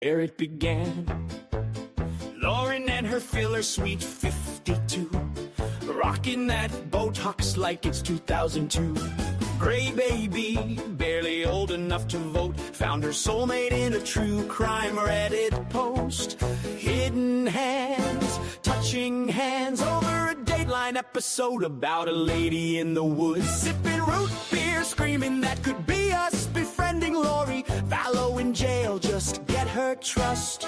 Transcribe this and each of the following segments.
Ere it began, Lauren and her filler sweet 52, rocking that Botox like it's 2002. Gray baby, barely old enough to vote, found her soulmate in a true crime Reddit post. Hidden hands, touching hands over a Dateline episode about a lady in the woods, sipping root beer, screaming that could be us, befriending Lori Vallow in jail, just get her trust.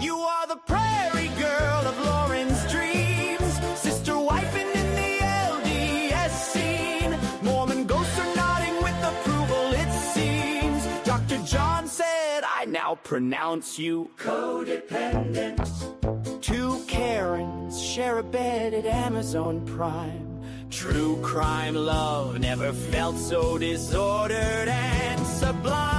You are the prairie girl of Lauren's dreams, sister wife in the LDS scene. Mormon ghosts are nodding with approval, it seems. Dr. John said, I now pronounce you codependent. Two Karens share a bed at Amazon Prime. True crime love never felt so disordered and sublime.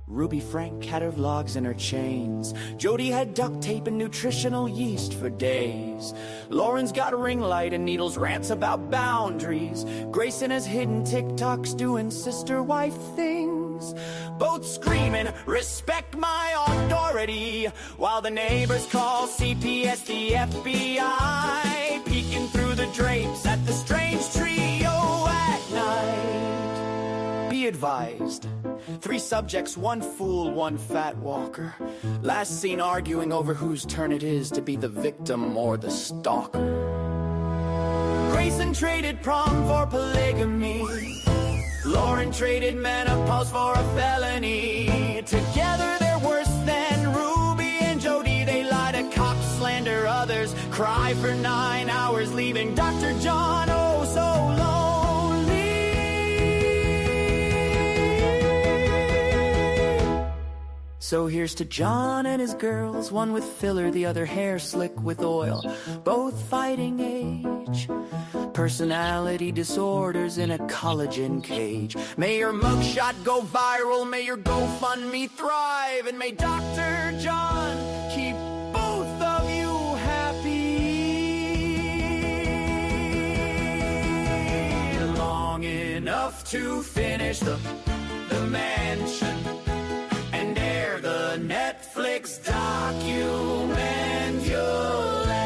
Ruby Frank had her vlogs and her chains. Jody had duct tape and nutritional yeast for days. Lauren's got a ring light and Needles rants about boundaries. Grayson has hidden TikToks doing sister-wife things. Both screaming, respect my authority, while the neighbors call CPS the FBI, peeking through the drapes at the strange trio at night. Be advised, 3 subjects, 1 fool, 1 fat walker. Last seen arguing over whose turn it is to be the victim or the stalker. Grayson traded prom for polygamy. Lauren traded menopause for a felony. Together they're worse than Ruby and Jody. They lie to cops, slander others, cry for 9 hours, leaving Dr. John oh so lonely. So here's to John and his girls, one with filler, the other hair slick with oil, both fighting age. Personality disorders in a collagen cage. May your mugshot go viral, may your GoFundMe thrive, and may Dr. John keep both of you happy long enough to finish the mansion and air the Netflix document you'll add.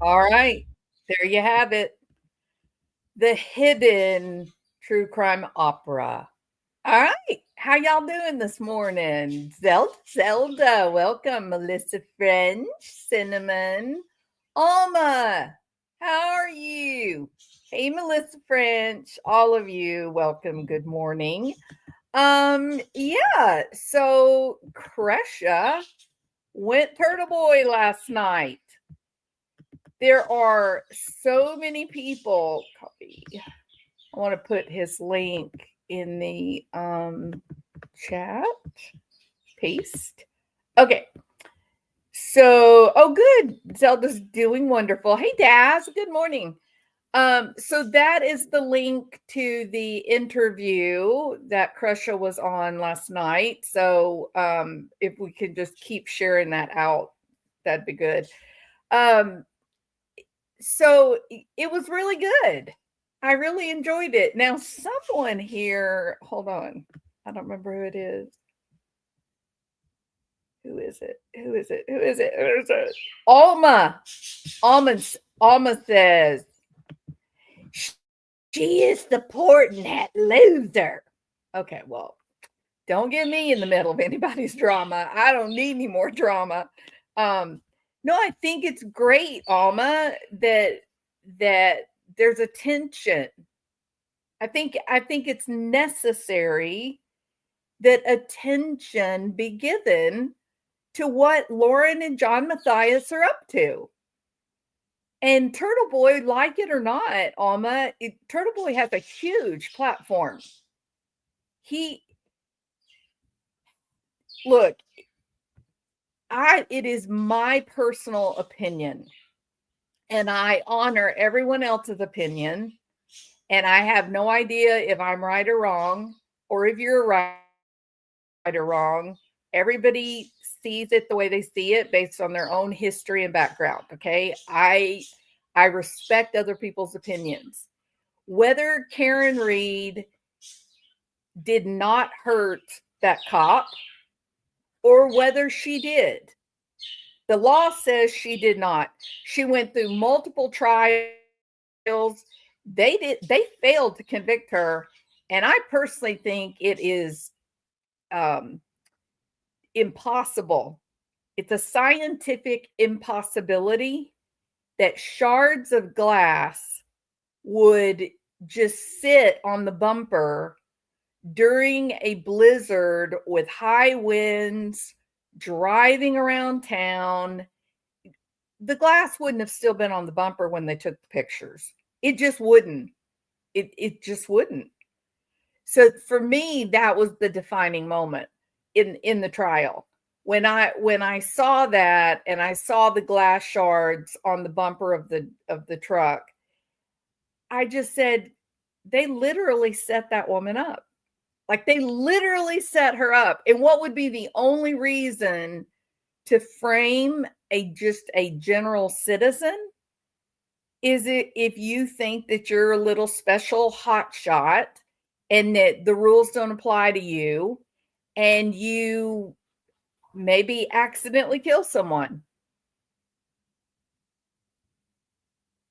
All right, there you have it. The hidden true crime opera. All right, how y'all doing this morning? Zelda, welcome. Melissa French, Cinnamon, Alma, how are you? Hey, Melissa French, all of you, welcome. Good morning. Yeah, so Kresha went Turtleboy last night. There are so many people. Copy. I want to put his link in the chat. Paste. Okay. So, oh, good. Zelda's doing wonderful. Hey, Daz. Good morning. So that is the link to the interview that Kresha was on last night. So, if we could just keep sharing that out, that'd be good. So it was really good. I really enjoyed it. Now, someone here, hold on. I don't remember who it is. Who is it? Alma. Alma says, she is supporting that loser. Okay, well, don't get me in the middle of anybody's drama. I don't need any more drama. No, I think it's great, Alma, that there's a tension. I think it's necessary that attention be given to what Lauren and John Matthias are up to. And Turtleboy, like it or not, Alma, Turtleboy has a huge platform. It is my personal opinion, and I honor everyone else's opinion, and I have no idea if I'm right or wrong, or if you're right or wrong. Everybody sees it the way they see it based on their own history and background. Okay. I respect other people's opinions. whether Karen Reed did not hurt that cop or whether she did. The law says she did not. She went through multiple trials. They failed to convict her. And I personally think it is impossible. It's a scientific impossibility that shards of glass would just sit on the bumper during a blizzard with high winds, driving around town. The glass wouldn't have still been on the bumper when they took the pictures. It just wouldn't. It just wouldn't. So for me, that was the defining moment in the trial. When I saw that and I saw the glass shards on the bumper of the truck, I just said, they literally set that woman up. Like, they literally set her up. And what would be the only reason to frame just a general citizen is it if you think that you're a little special hotshot and that the rules don't apply to you and you maybe accidentally kill someone.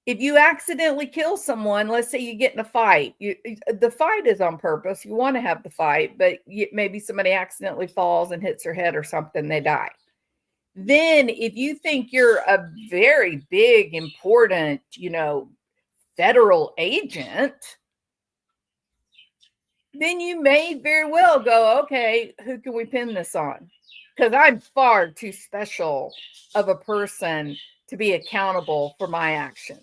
If you accidentally kill someone, let's say you get in a fight, the fight is on purpose. You want to have the fight, but maybe somebody accidentally falls and hits their head or something, they die. Then if you think you're a very big, important, federal agent, then you may very well go, okay, who can we pin this on? Because I'm far too special of a person to be accountable for my actions.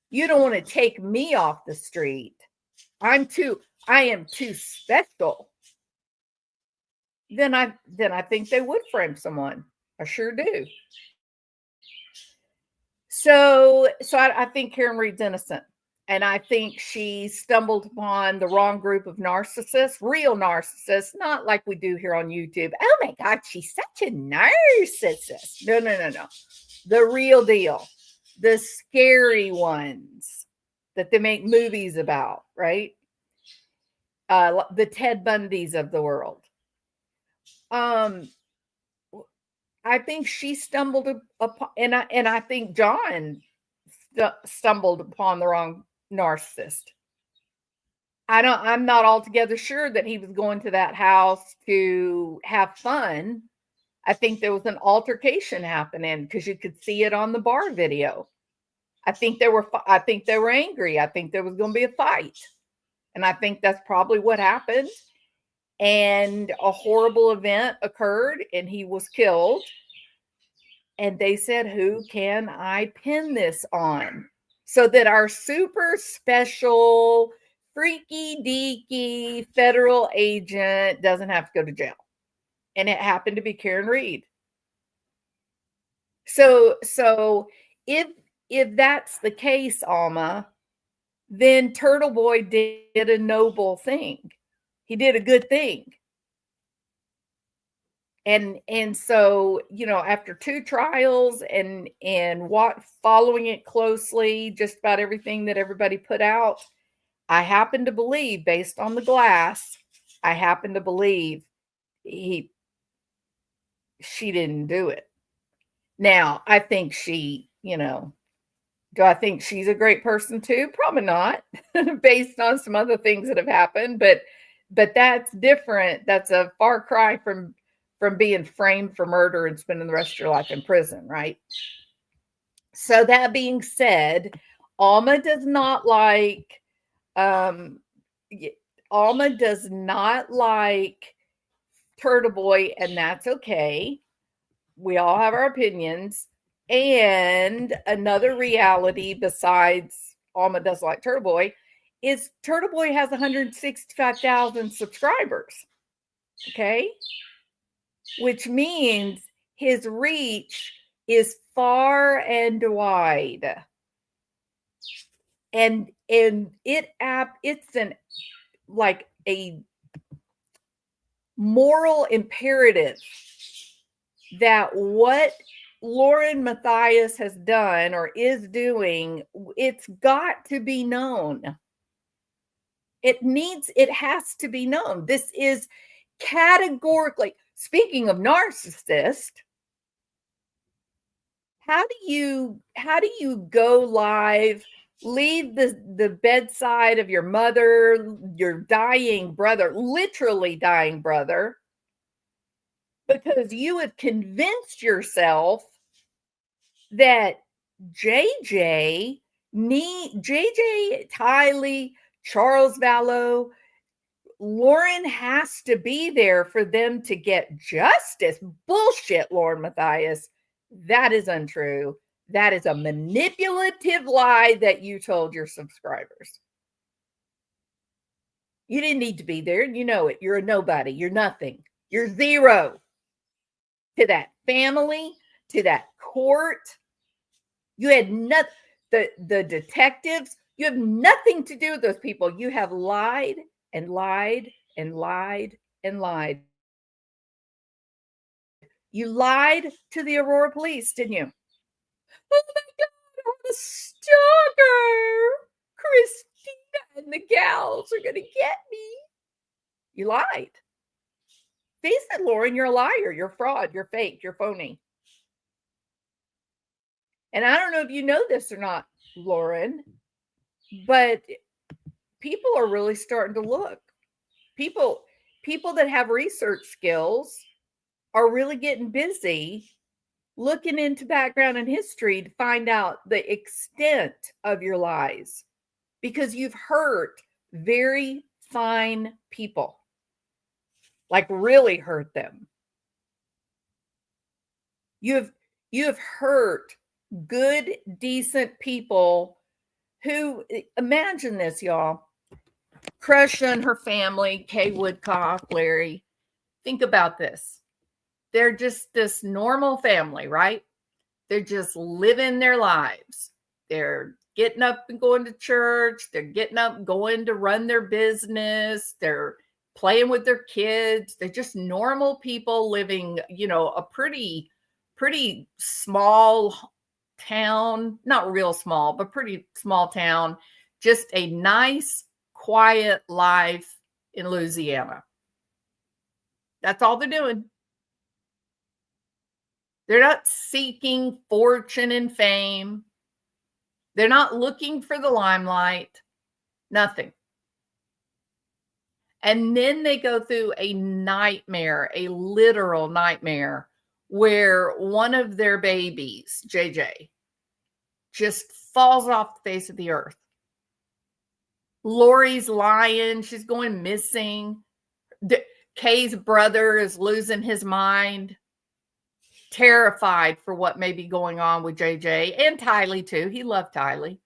You don't want to take me off the street. I am too special. Then I think they would frame someone. I sure do. So I think Karen Reed's innocent. And I think she stumbled upon the wrong group of narcissists, real narcissists, not like we do here on YouTube. Oh my God, she's such a narcissist. No. The real deal. The scary ones that they make movies about, right? The Ted Bundys of the world. I think she stumbled upon, and I think John stumbled upon the wrong narcissist. I'm not altogether sure that he was going to that house to have fun. I think there was an altercation happening because you could see it on the bar video. I think they were angry. I think there was going to be a fight. And I think that's probably what happened. And a horrible event occurred and he was killed. And they said, who can I pin this on? So that our super special, freaky deaky federal agent doesn't have to go to jail. And it happened to be Karen Reed. So if that's the case, Alma, then Turtleboy did a noble thing. He did a good thing. And so, after 2 trials and following it closely, just about everything that everybody put out, I happen to believe, based on the glass, I happen to believe she didn't do it. Now, I think she, do I think she's a great person too? Probably not, based on some other things that have happened, but that's different. That's a far cry from being framed for murder and spending the rest of your life in prison, right? So that being said, Alma does not like Turtleboy, and that's okay. We all have our opinions. And another reality besides Alma does like Turtleboy is Turtleboy has 165,000 subscribers. Okay? Which means his reach is far and wide. And it's a moral imperative that what Lauren Matthias has done or is doing, it's got to be known. It has to be known. This is categorically, speaking of narcissist, how do you go live, leave the bedside of your mother, your dying brother, literally dying brother, because you have convinced yourself that JJ, Tylee, Charles Vallow, Lauren has to be there for them to get justice. Bullshit, Lauren Matthias. That is untrue. That is a manipulative lie that you told your subscribers. You didn't need to be there. You know it. You're a nobody. You're nothing. You're zero to that family, to that court. You had nothing. The detectives, you have nothing to do with those people. You have lied and lied and lied and lied. You lied to the Aurora police, didn't you? Oh my God, I'm a stalker. Christina and the gals are going to get me. You lied. Face it, Lauren, you're a liar. You're fraud. You're fake. You're phony. And I don't know if you know this or not, Lauren, but people are really starting to look. People that have research skills are really getting busy looking into background and history to find out the extent of your lies, because you've hurt very fine people, like really hurt them. You've hurt good, decent people who, imagine this, y'all. Kresha and her family, Kay Woodcock, Larry, think about this. They're just this normal family, right? They're just living their lives. They're getting up and going to church. They're getting up and going to run their business. They're playing with their kids. They're just normal people living, a pretty small town, not real small, but pretty small town. Just a nice, quiet life in Louisiana. That's all they're doing. They're not seeking fortune and fame. They're not looking for the limelight. Nothing. And then they go through a nightmare, a literal nightmare, where one of their babies, JJ, just falls off the face of the earth. Lori's lying. She's going missing. Kay's brother is losing his mind, terrified for what may be going on with JJ and Tylee too. He loved Tylee.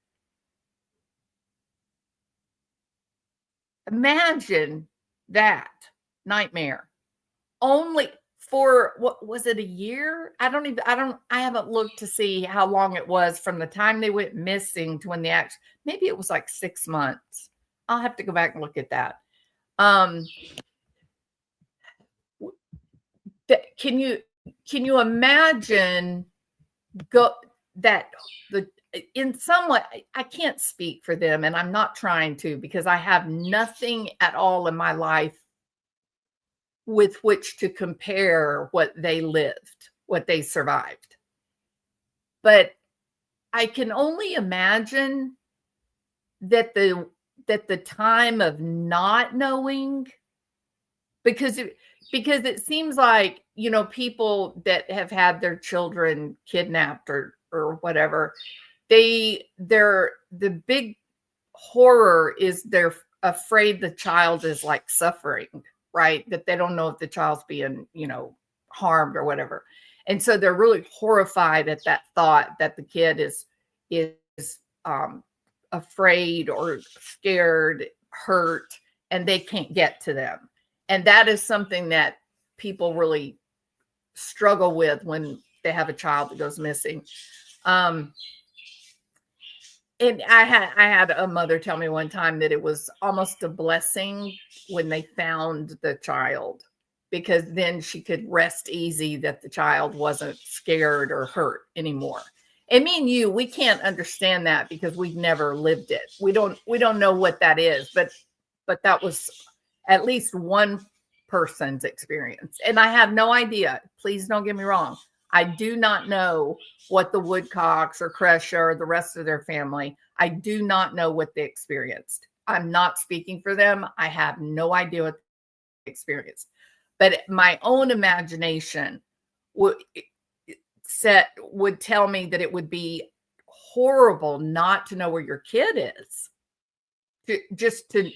Imagine that nightmare. Only for, what was it, a year? I haven't looked to see how long it was from the time they went missing to when maybe it was like 6 months. I'll have to go back and look at that. Can you imagine in some way, I can't speak for them, and I'm not trying to, because I have nothing at all in my life with which to compare what they lived, what they survived. But I can only imagine that the time of not knowing, because it seems like, people that have had their children kidnapped or whatever, the big horror is they're afraid the child is like suffering, right? That they don't know if the child's being, harmed or whatever. And so they're really horrified at that thought that the kid is afraid or scared, hurt, and they can't get to them. And that is something that people really struggle with when they have a child that goes missing. And I had a mother tell me one time that it was almost a blessing when they found the child, because then she could rest easy that the child wasn't scared or hurt anymore. And me and you, we can't understand that because we've never lived it. We don't know what that is, but that was at least one person's experience. And I have no idea. Please don't get me wrong. I do not know what the Woodcocks or Kresha or the rest of their family, I do not know what they experienced. I'm not speaking for them. I have no idea what they experienced. But my own imagination would tell me that it would be horrible not to know where your kid is. To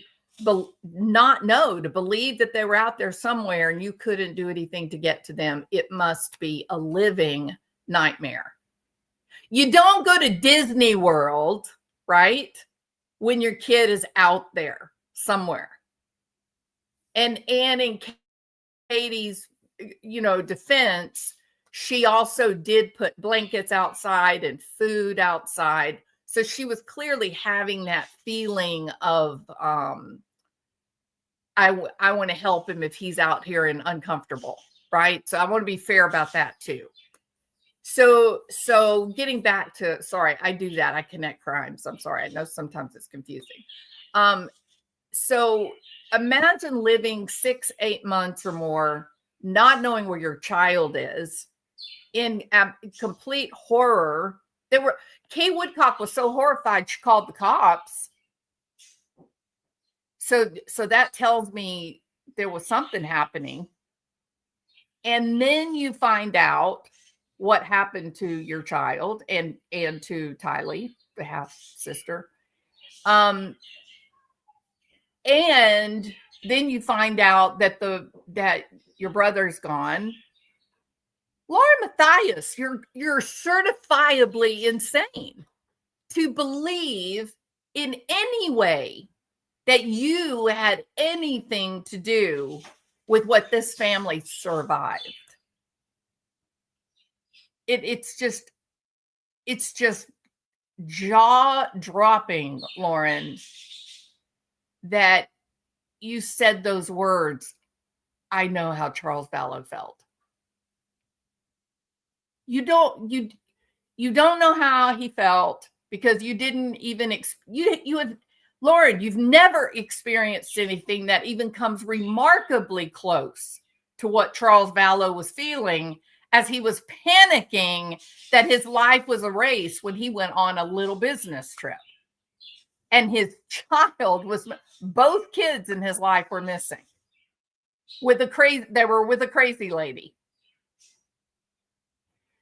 not know, to believe that they were out there somewhere and you couldn't do anything to get to them. It must be a living nightmare. You don't go to Disney World, right, when your kid is out there somewhere. And in Katie's, defense, she also did put blankets outside and food outside. So she was clearly having that feeling of, I want to help him if he's out here and uncomfortable, right? So I want to be fair about that too. So getting back to, sorry, I do that. I connect crimes. I'm sorry. I know sometimes it's confusing. So imagine living 6-8 months or more, not knowing where your child is, in complete horror. Kay Woodcock was so horrified, she called the cops. So that tells me there was something happening. And then you find out what happened to your child and to Tylee, the half sister. And then you find out that your brother's gone. Laura Matthias, you're certifiably insane to believe in any way that you had anything to do with what this family survived. It's just jaw-dropping, Lauren, that you said those words. I know how Charles Vallow felt. You don't know how he felt because you didn't even Lauren, you've never experienced anything that even comes remarkably close to what Charles Vallow was feeling as he was panicking that his life was erased when he went on a little business trip. And his child both kids in his life were missing. They were with a crazy lady.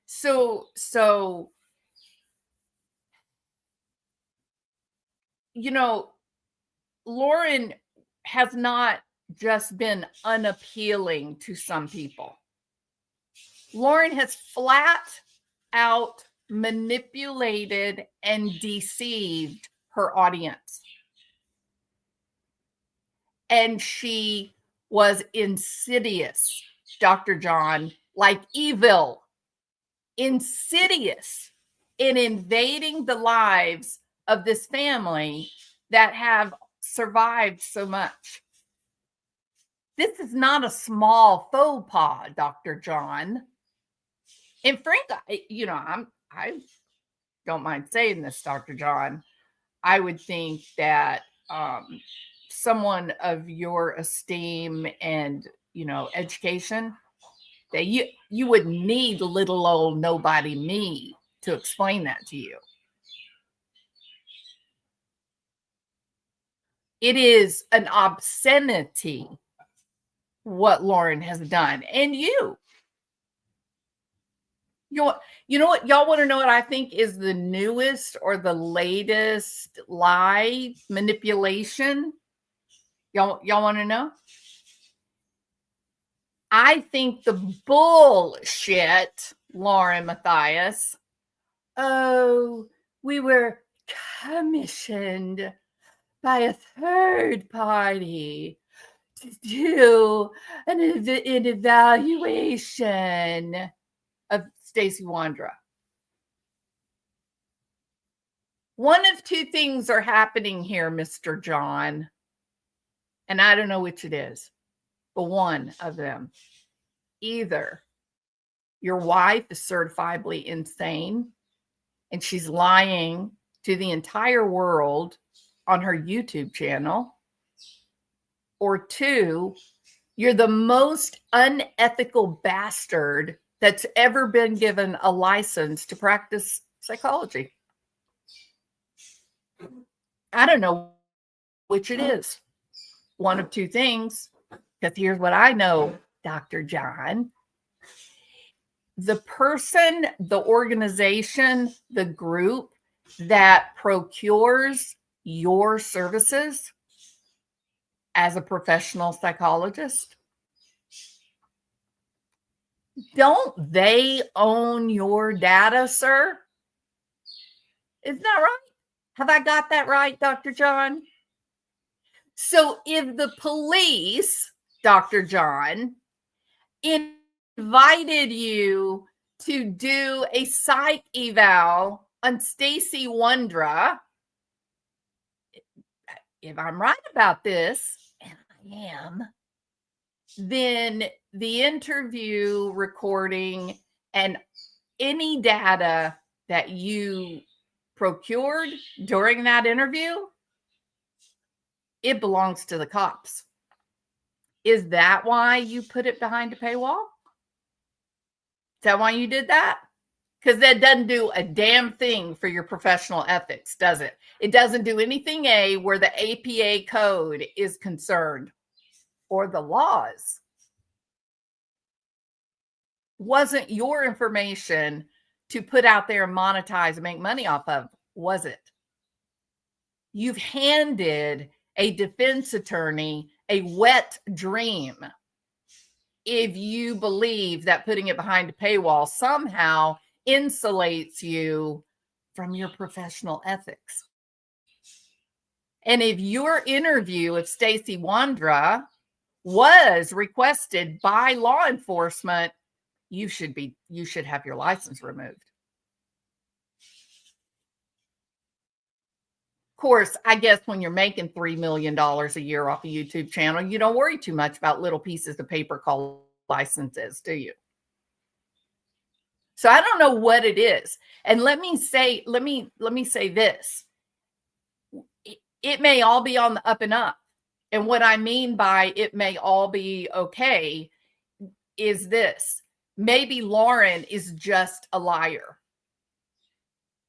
So Lauren has not just been unappealing to some people. Lauren has flat out manipulated and deceived her audience. And she was insidious, Dr. John, like evil, insidious in invading the lives of this family that have survived so much. This is not a small faux pas, Dr. John. And Frank, I don't mind saying this, Dr. John. I would think that someone of your esteem and education, that you would need little old nobody me to explain that to you. It is an obscenity what Lauren has done. And you know what, y'all want to know what I think is the newest or the latest lie manipulation? Y'all want to know? I think the bullshit, Lauren Matthias. Oh, we were commissioned by a third party to do an evaluation of Stacey Wandra. One of two things are happening here, Mr. John, and I don't know which it is. but one of them. Either your wife is certifiably insane and she's lying to the entire world on her YouTube channel, or two, you're the most unethical bastard that's ever been given a license to practice psychology. I don't know which it is. One of two things, because here's what I know, Dr. John. The person, the organization, the group that procures your services as a professional psychologist, don't they own your data, sir? Isn't that right? Have I got that right, Dr. John? So if the police, Dr. John, invited you to do a psych eval on Stacy Wondra, if I'm right about this, and I am, then the interview recording and any data that you procured during that interview, it belongs to the cops. Is that why you put it behind a paywall? Is that why you did that? Because that doesn't do a damn thing for your professional ethics, does it? It doesn't do anything, where the APA code is concerned or the laws. Wasn't your information to put out there and monetize and make money off of, was it? You've handed a defense attorney a wet dream if you believe that putting it behind a paywall somehow insulates you from your professional ethics. And if your interview of Stacy Wondra was requested by law enforcement, you should have your license removed. Of course, I guess when you're making $3 million a year off a YouTube channel, you don't worry too much about little pieces of paper called licenses, do you? So I don't know what it is. And let me say this. It may all be on the up and up. And what I mean by it may all be okay is this. Maybe Lauren is just a liar.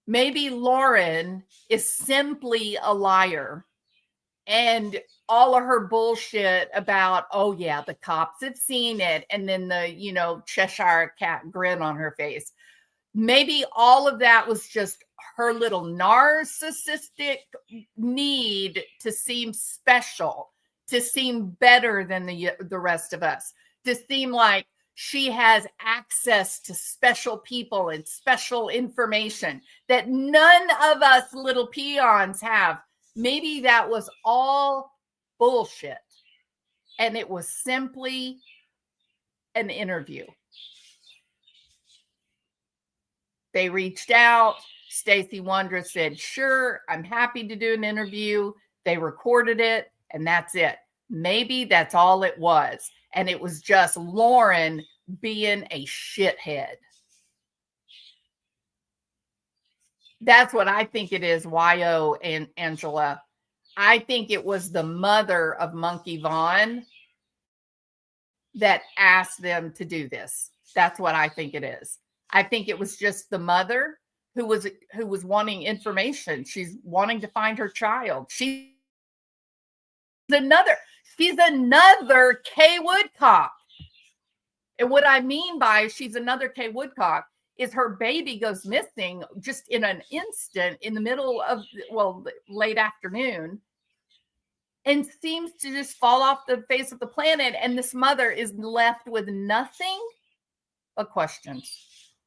Maybe Lauren is simply a liar. And all of her bullshit about, oh yeah, the cops have seen it. And then the, Cheshire cat grin on her face. Maybe all of that was just her little narcissistic need to seem special, to seem better than the rest of us, to seem like she has access to special people and special information that none of us little peons have. Maybe that was all bullshit. And it was simply an interview. They reached out. Stacy Wondra said, sure, I'm happy to do an interview. They recorded it, and that's it. Maybe that's all it was. And it was just Lauren being a shithead. That's what I think it is, YO and Angela. I think it was the mother of Monkey Vaughn that asked them to do this. That's what I think it is. I think it was just the mother who was wanting information. She's wanting to find her child. She's another Kay Woodcock. And what I mean by she's another Kay Woodcock is her baby goes missing just in an instant in the middle of, late afternoon, and seems to just fall off the face of the planet. And this mother is left with nothing but questions,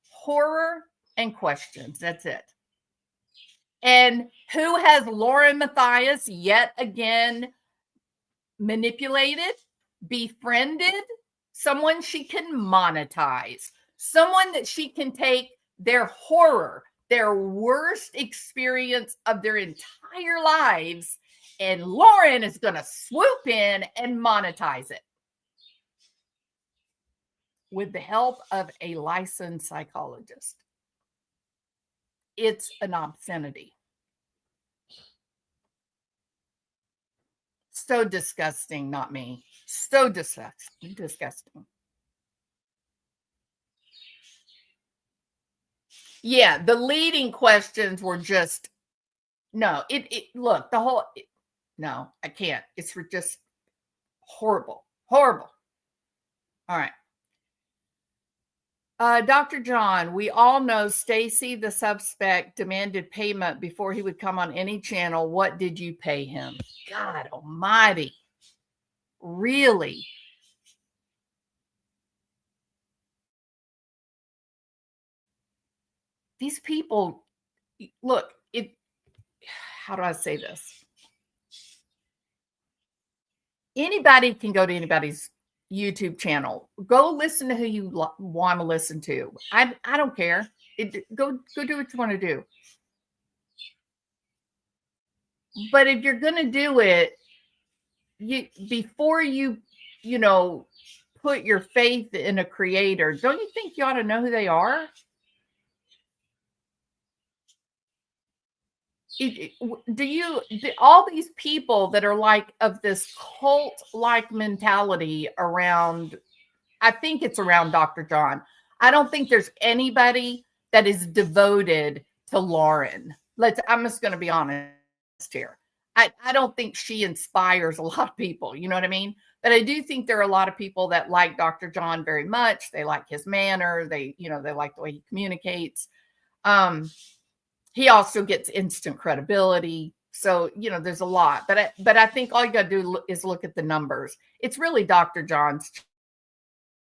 horror and questions. That's it. And who has Lauren Matthias yet again manipulated, befriended? Someone she can monetize, someone that she can take their horror, their worst experience of their entire lives, and Lauren is going to swoop in and monetize it. with the help of a licensed psychologist. It's an obscenity. So disgusting, not me. So disgusting. Yeah, the leading questions were just no. It look the whole no, I can't. It's just horrible, horrible. All right. Dr. John, we all know Stacy, the suspect, demanded payment before he would come on any channel. What did you pay him? God almighty. Really? These people, look, how do I say this? Anybody can go to anybody's YouTube channel. Go listen to who you want to listen to. I don't care. Go do what you want to do. But if you're going to do it, before you put your faith in a creator, don't you think you ought to know who they are? All these people that are like of this cult like mentality around, I think it's around Dr. John. I don't think there's anybody that is devoted to Lauren. I'm just going to be honest here. I don't think she inspires a lot of people. You know what I mean? But I do think there are a lot of people that like Dr. John very much. They like his manner. They like the way he communicates. He also gets instant credibility. So, there's a lot. But I think all you got to do is look at the numbers. It's really Dr. John's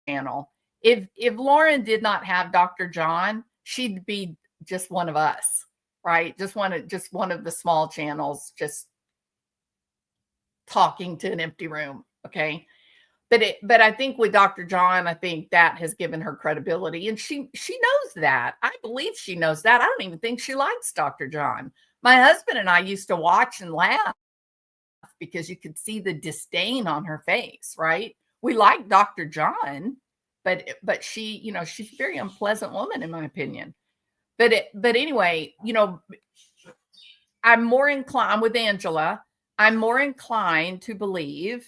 channel. If Lauren did not have Dr. John, she'd be just one of us, right? Just one of the small channels, just talking to an empty room. Okay. But I think with Dr. John, I think that has given her credibility, and she knows that. I believe she knows that. I don't even think she likes Dr. John. My husband and I used to watch and laugh because you could see the disdain on her face, right? We like Dr. John, but she, she's a very unpleasant woman in my opinion. But anyway, I'm with Angela. I'm more inclined to believe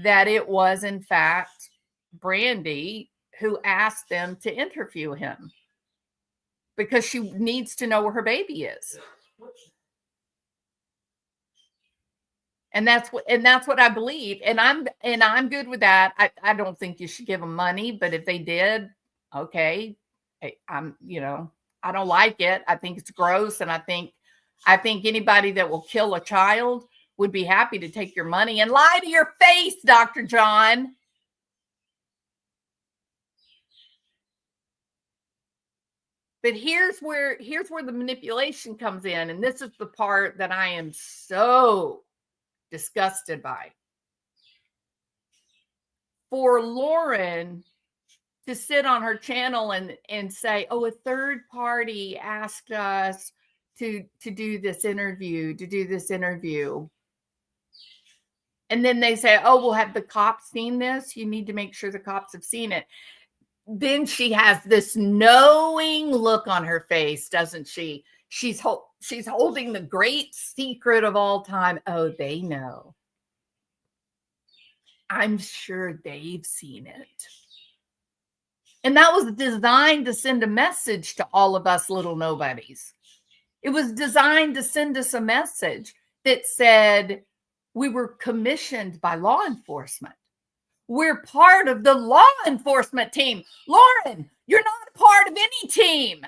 that it was in fact Brandy who asked them to interview him because she needs to know where her baby is. And that's what I believe. And I'm good with that. I don't think you should give them money, but if they did, okay. I don't like it. I think it's gross. And I think anybody that will kill a child would be happy to take your money and lie to your face, Dr. John. But here's where the manipulation comes in. And this is the part that I am so disgusted by. For Lauren to sit on her channel and say, oh, a third party asked us to do this interview, And then they say, oh, well, have the cops seen this? You need to make sure the cops have seen it. Then she has this knowing look on her face, doesn't she? She's holding the great secret of all time. Oh, they know. I'm sure they've seen it. And that was designed to send a message to all of us little nobodies. It was designed to send us a message that said we were commissioned by law enforcement. We're part of the law enforcement team. Lauren, you're not a part of any team.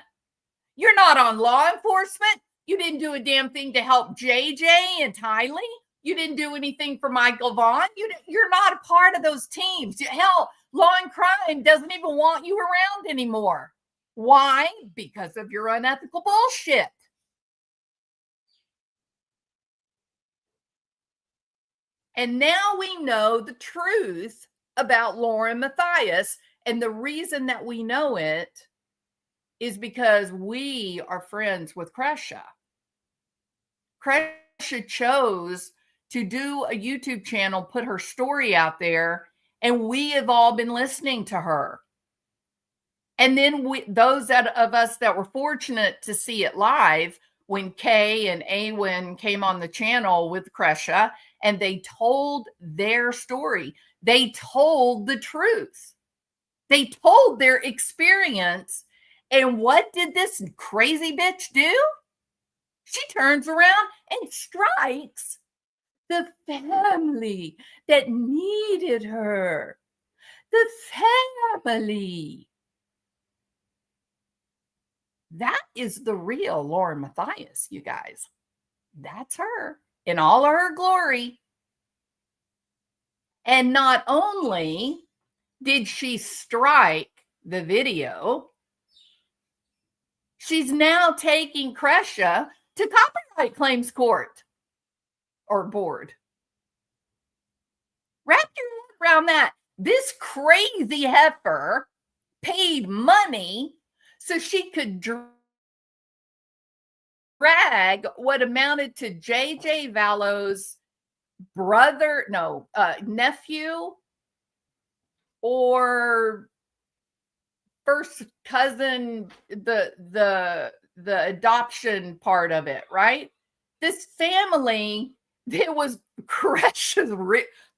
You're not on law enforcement. You didn't do a damn thing to help JJ and Tylee. You didn't do anything for Michael Vaughn. You're not a part of those teams. Hell, Law and Crime doesn't even want you around anymore. Why? Because of your unethical bullshit. And now we know the truth about Lauren Matthias. And the reason that we know it is because we are friends with Kresha. Kresha chose to do a YouTube channel, put her story out there, and we have all been listening to her. And then those of us that were fortunate to see it live, when Kay and Awen came on the channel with Kresha and they told their story, they told the truth. They told their experience. And what did this crazy bitch do? She turns around and strikes the family that needed her. The family. That is the real Lauren Matthias, you guys. That's her in all of her glory. And not only did she strike the video, she's now taking Kresha to copyright claims court or board. Wrap your head around that. This crazy heifer paid money so she could drag what amounted to J.J. Vallow's nephew or first cousin, the adoption part of it, right? This family that was Kresha's,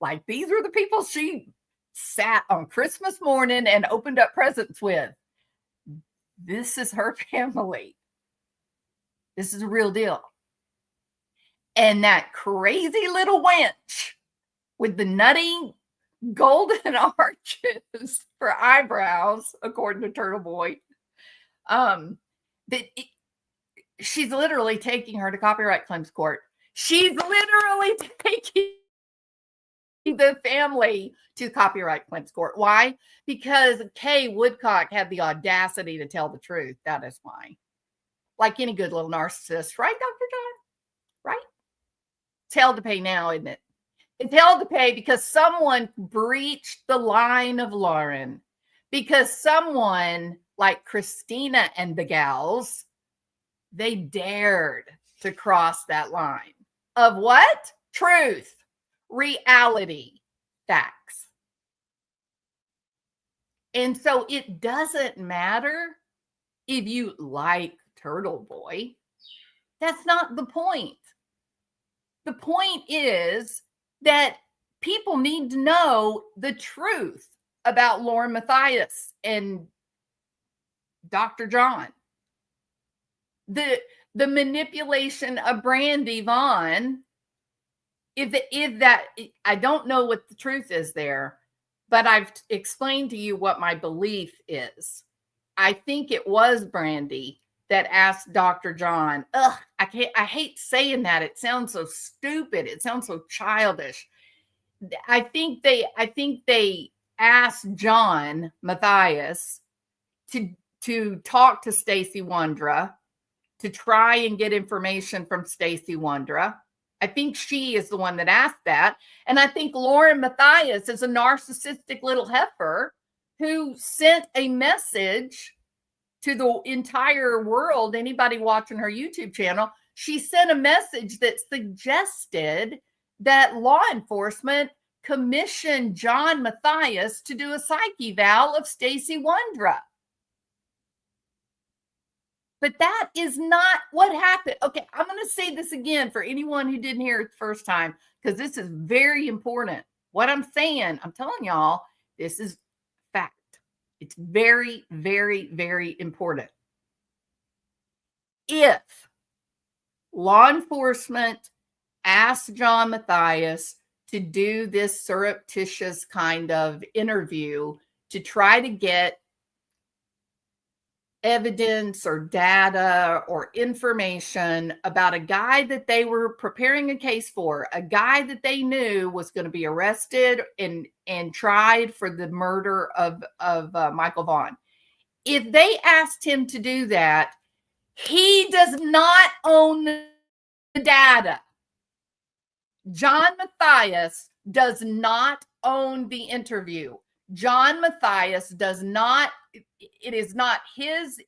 like these were the people she sat on Christmas morning and opened up presents with. This is her family. This is a real deal. And that crazy little wench with the nutty golden arches for eyebrows, according to Turtleboy, she's literally taking her to copyright claims court. She's literally taking the family to copyright claims court. Why? Because Kay Woodcock had the audacity to tell the truth. That is why. Like any good little narcissist, right, Dr. John? Right? It's hell to pay now, isn't it? It's hell to pay because someone breached the line of Lauren. Because someone like Christina and the gals, they dared to cross that line of what? Truth, reality, facts. And so it doesn't matter if you like Turtleboy. That's not the point. The point is that people need to know the truth about Lauren Matthias and Dr. John. The manipulation of Brandy Vaughn, if that, I don't know what the truth is there, but I've explained to you what my belief is. I think it was Brandy that asked Dr. John, I hate saying that. It sounds so stupid. It sounds so childish. I think they asked John Matthias to talk to Stacey Wondra, to try and get information from Stacey Wondra. I think she is the one that asked that. And I think Lauren Matthias is a narcissistic little heifer who sent a message to the entire world, anybody watching her YouTube channel. She sent a message that suggested that law enforcement commissioned John Matthias to do a psych eval of Stacey Wondra. But that is not what happened. Okay, I'm going to say this again for anyone who didn't hear it the first time, because this is very important. What I'm saying, I'm telling y'all, this is fact. It's very, very, very important. If law enforcement asked John Matthias to do this surreptitious kind of interview to try to get evidence or data or information about a guy that they were preparing a case for, a guy that they knew was going to be arrested and tried for the murder of Michael Vaughn. If they asked him to do that, he does not own the data. John Matthias does not own the interview. John Matthias does not, it is not his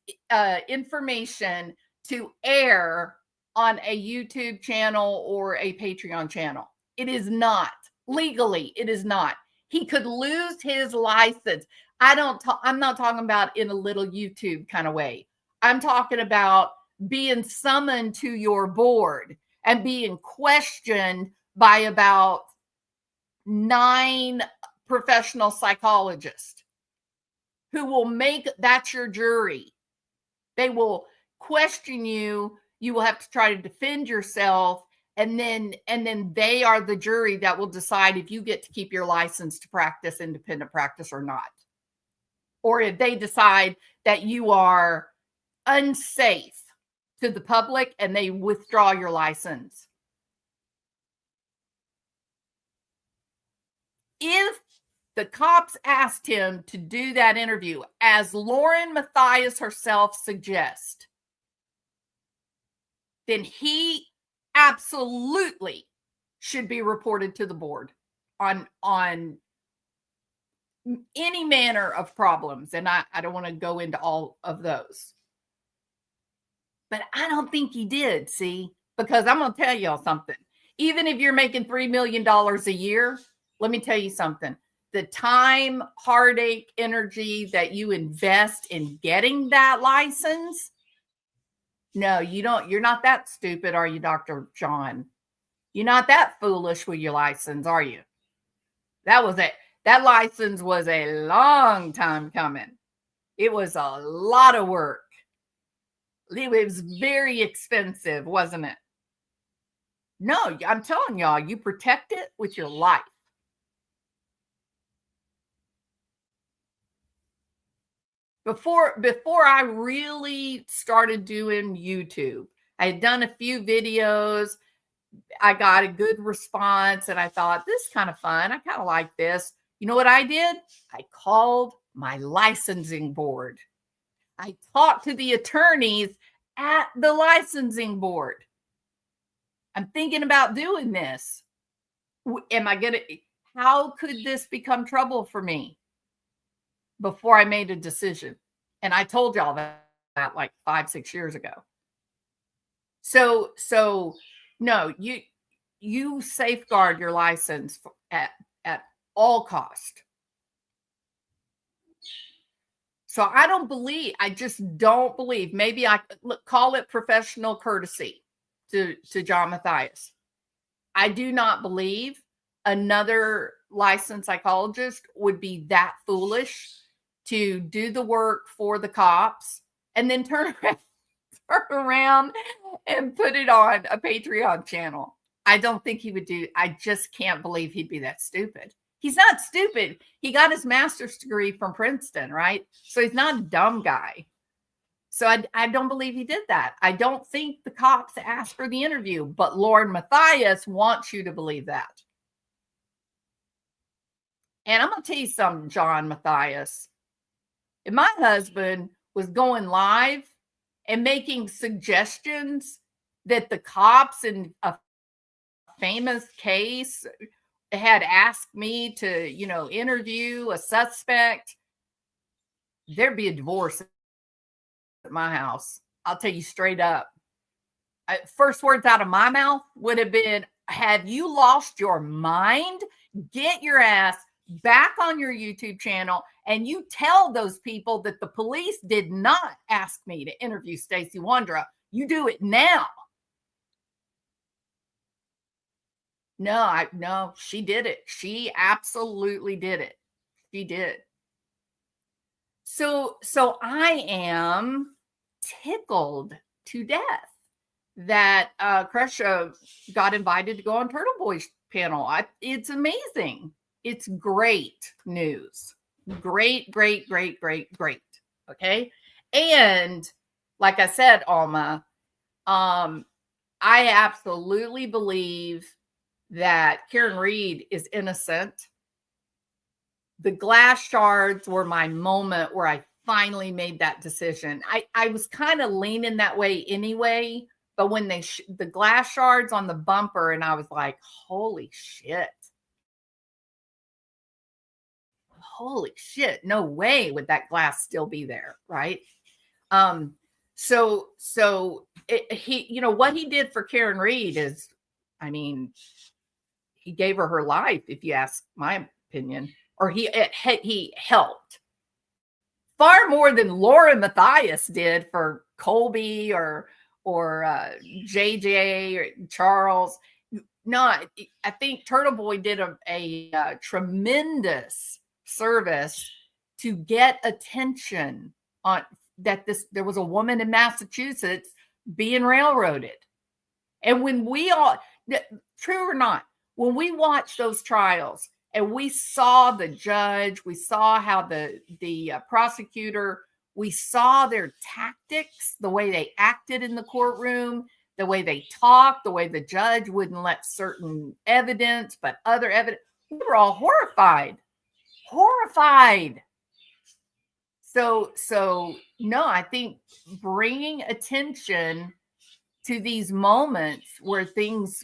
information to air on a YouTube channel or a Patreon channel. It is not. Legally, it is not. He could lose his license. I'm not talking about in a little YouTube kind of way. I'm talking about being summoned to your board and being questioned by about 9 professional psychologists who will make that's your jury. They will question you. You will have to try to defend yourself. And then they are the jury that will decide if you get to keep your license to practice independent practice or not. Or if they decide that you are unsafe to the public and they withdraw your license. If the cops asked him to do that interview, as Lauren Matthias herself suggests, then he absolutely should be reported to the board on any manner of problems. And I don't want to go into all of those. But I don't think he did, see? Because I'm going to tell y'all something. Even if you're making $3 million a year, let me tell you something. The time, heartache, energy that you invest in getting that license, no, you don't. You're not that stupid, are you, Dr. John? You're not that foolish with your license, are you? That was it. That license was a long time coming. It was a lot of work. It was very expensive, wasn't it? No, I'm telling y'all, you protect it with your life. Before I really started doing YouTube, I had done a few videos. I got a good response and I thought, this is kind of fun. I kind of like this. You know what I did? I called my licensing board. I talked to the attorneys at the licensing board. I'm thinking about doing this. How could this become trouble for me? Before I made a decision. And I told y'all that like 5-6 years ago. So no, you safeguard your license at all cost. So I just don't believe, maybe I call it professional courtesy to John Matthias. I do not believe another licensed psychologist would be that foolish to do the work for the cops and then turn around and put it on a Patreon channel. I don't think he would do. I just can't believe he'd be that stupid. He's not stupid. He got his master's degree from Princeton, right? So he's not a dumb guy. So I don't believe he did that. I don't think the cops asked for the interview, but Lauren Matthias wants you to believe that. And I'm going to tell you something, John Matthias. If my husband was going live and making suggestions that the cops in a famous case had asked me to, interview a suspect, there'd be a divorce at my house. I'll tell you straight up. First words out of my mouth would have been, have you lost your mind? Get your ass back on your YouTube channel and you tell those people that the police did not ask me to interview Stacey Wondra. You do it now. No, she did it. She absolutely did it. She did. So I am tickled to death that Kresha got invited to go on Turtleboy's panel. It's amazing. It's great news. Great. Okay. And like I said, Alma, I absolutely believe that Karen Reed is innocent. The glass shards were my moment where I finally made that decision. I was kind of leaning that way anyway, but when the glass shards on the bumper, and I was like, holy shit. Holy shit, no way would that glass still be there, right? So he, what he did for Karen Reed is, he gave her life, if you ask my opinion, or he helped. far more than Laura Matthias did for Colby or JJ or Charles. No, I think Turtleboy did a tremendous service to get attention on that. There was a woman in Massachusetts being railroaded, and when we all, true or not, when we watched those trials and we saw the judge, we saw how the prosecutor, we saw their tactics, the way they acted in the courtroom, the way they talked, the way the judge wouldn't let certain evidence, but other evidence, we were all horrified. So no, I think bringing attention to these moments where things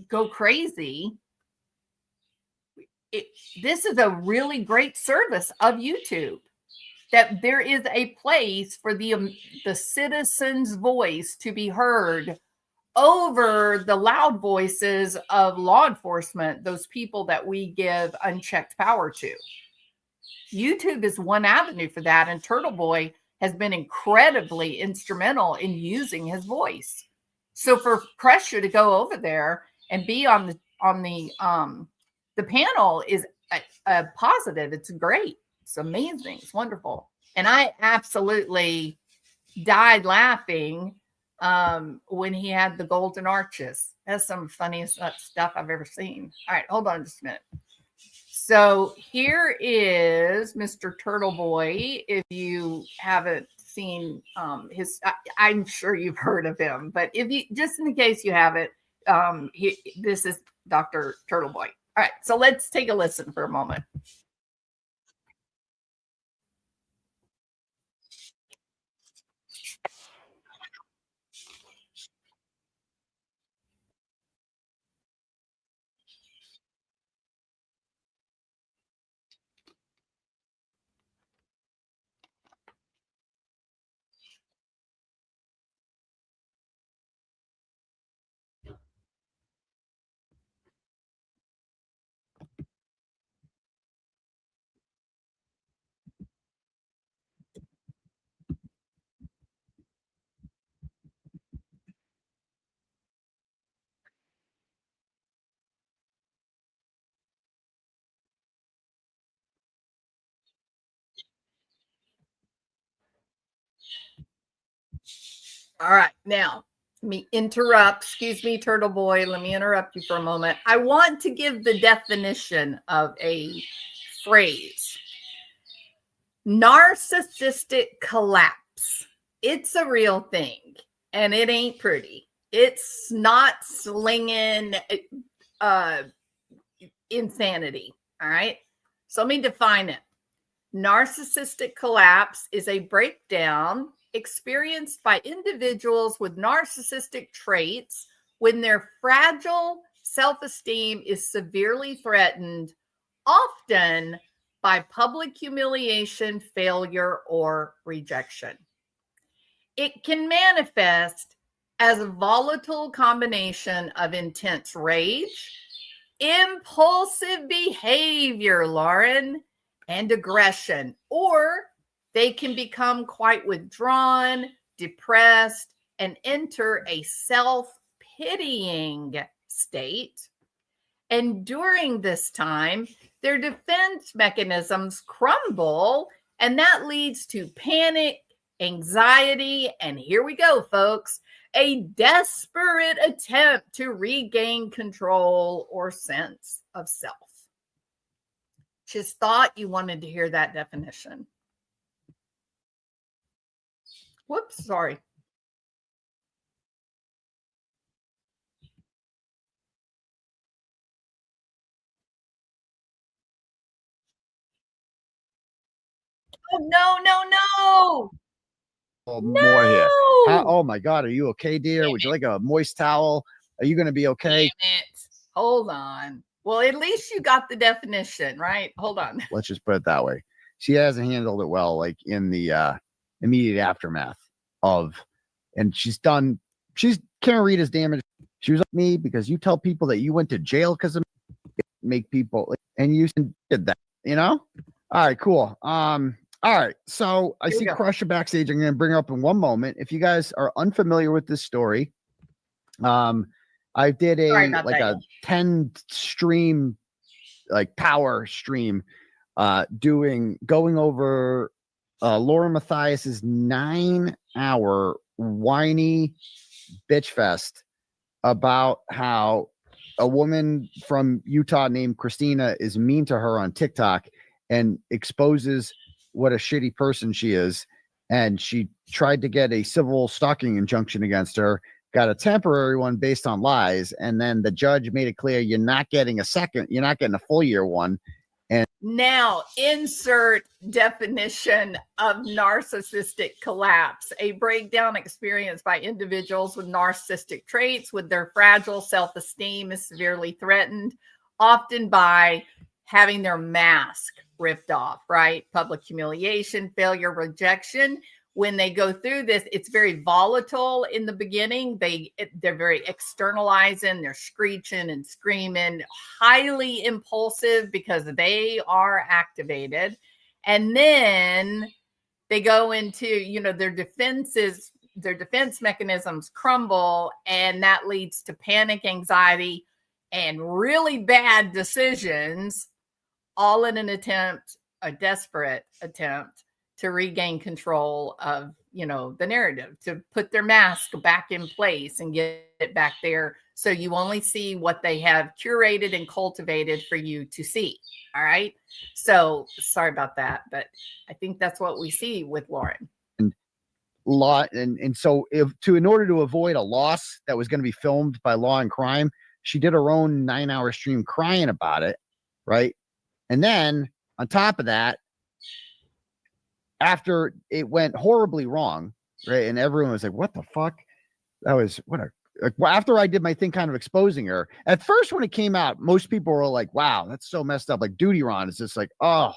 go crazy, this is a really great service of YouTube, that there is a place for the citizen's voice to be heard over the loud voices of law enforcement, those people that we give unchecked power to. YouTube is one avenue for that, and Turtleboy has been incredibly instrumental in using his voice. So for Kresha to go over there and be on the panel is a positive. It's great. It's amazing. It's wonderful. And I absolutely died laughing when he had the golden arches. That's some funniest stuff I've ever seen. All right, hold on just a minute. So here is Mr. Turtleboy. If you haven't seen his, I'm sure you've heard of him, but if you, just in case you haven't, this is Dr. Turtleboy. All right, so let's take a listen for a moment. All right, now let me interrupt. Excuse me, Turtleboy. Let me interrupt you for a moment. I want to give the definition of a phrase. Narcissistic collapse. It's a real thing, and it ain't pretty. It's not slinging insanity. All right. So let me define it. Narcissistic collapse is a breakdown experienced by individuals with narcissistic traits when their fragile self-esteem is severely threatened, often by public humiliation, failure, or rejection. It can manifest as a volatile combination of intense rage, impulsive behavior, Lauren, and aggression, or they can become quite withdrawn, depressed, and enter a self-pitying state. And during this time, their defense mechanisms crumble, and that leads to panic, anxiety, and here we go, folks, a desperate attempt to regain control or sense of self. Just thought you wanted to hear that definition. Whoops, sorry. Oh, no. More here. Oh my God, are you okay, dear? Would you like a moist towel? Are you going to be okay? Damn it. Hold on. Well, at least you got the definition, right? Hold on. Let's just put it that way. She hasn't handled it well, like in the immediate aftermath of, and she's Karen Reed is damaged. She was like me because you tell people that you went to jail because of make people, and you did that, you know? All right, cool. All right. So I Here we see go. Kresha backstage. I'm going to bring her up in one moment. If you guys are unfamiliar with this story, I did Sorry a about like that, a 10 stream, like power stream, going over Laura Matthias's 9-hour whiny bitch fest about how a woman from Utah named Christina is mean to her on TikTok and exposes what a shitty person she is. And she tried to get a civil stalking injunction against her, got a temporary one based on lies. And then the judge made it clear you're not getting a full year one. Now, insert definition of narcissistic collapse, a breakdown experienced by individuals with narcissistic traits, with their fragile self-esteem is severely threatened, often by having their mask ripped off, right? Public humiliation, failure, rejection. When they go through this, it's very volatile in the beginning. They're very externalizing, they're screeching and screaming, highly impulsive because they are activated. And then they go into, their defense mechanisms crumble, and that leads to panic, anxiety, and really bad decisions, all in a desperate attempt to regain control of, the narrative, to put their mask back in place and get it back there. So you only see what they have curated and cultivated for you to see. All right. So sorry about that, but I think that's what we see with Lauren. So in order to avoid a loss that was going to be filmed by Law and Crime, she did her own 9-hour stream crying about it. Right. And then on top of that, after it went horribly wrong, right, and everyone was like, what the fuck? That was after I did my thing kind of exposing her. At first, when it came out, most people were like, wow, that's so messed up. Like Duty Ron is just like, oh,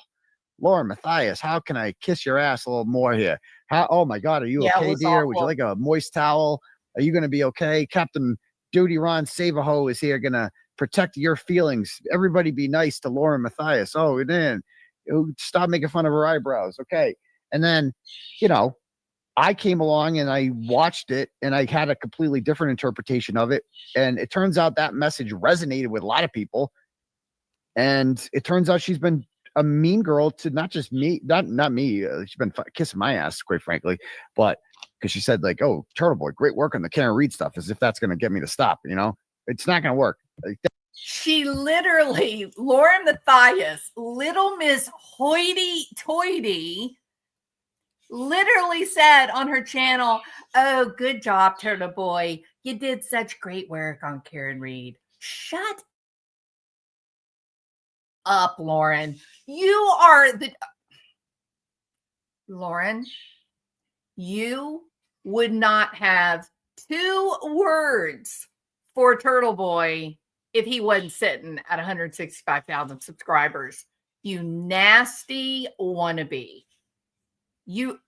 Laura Matthias, how can I kiss your ass a little more here? Oh my God, are you okay, dear? Awful. Would you like a moist towel? Are you going to be okay? Captain Duty Ron Save-A-Ho is here, going to protect your feelings. Everybody be nice to Laura Matthias. Oh, and then stop making fun of her eyebrows. Okay. And then, I came along and I watched it and I had a completely different interpretation of it. And it turns out that message resonated with a lot of people. And it turns out she's been a mean girl to not just me, not me. She's been kissing my ass, quite frankly, but because she said like, oh, Turtleboy, great work on the Karen Reed stuff, as if that's going to get me to stop. It's not going to work. She literally, Lauren Matthias, Little Miss Hoity-toity, literally said on her channel, oh, good job, Turtleboy. You did such great work on Karen Reed. Shut up, Lauren. Lauren, you would not have 2 words for Turtleboy if he wasn't sitting at 165,000 subscribers. You nasty wannabe. You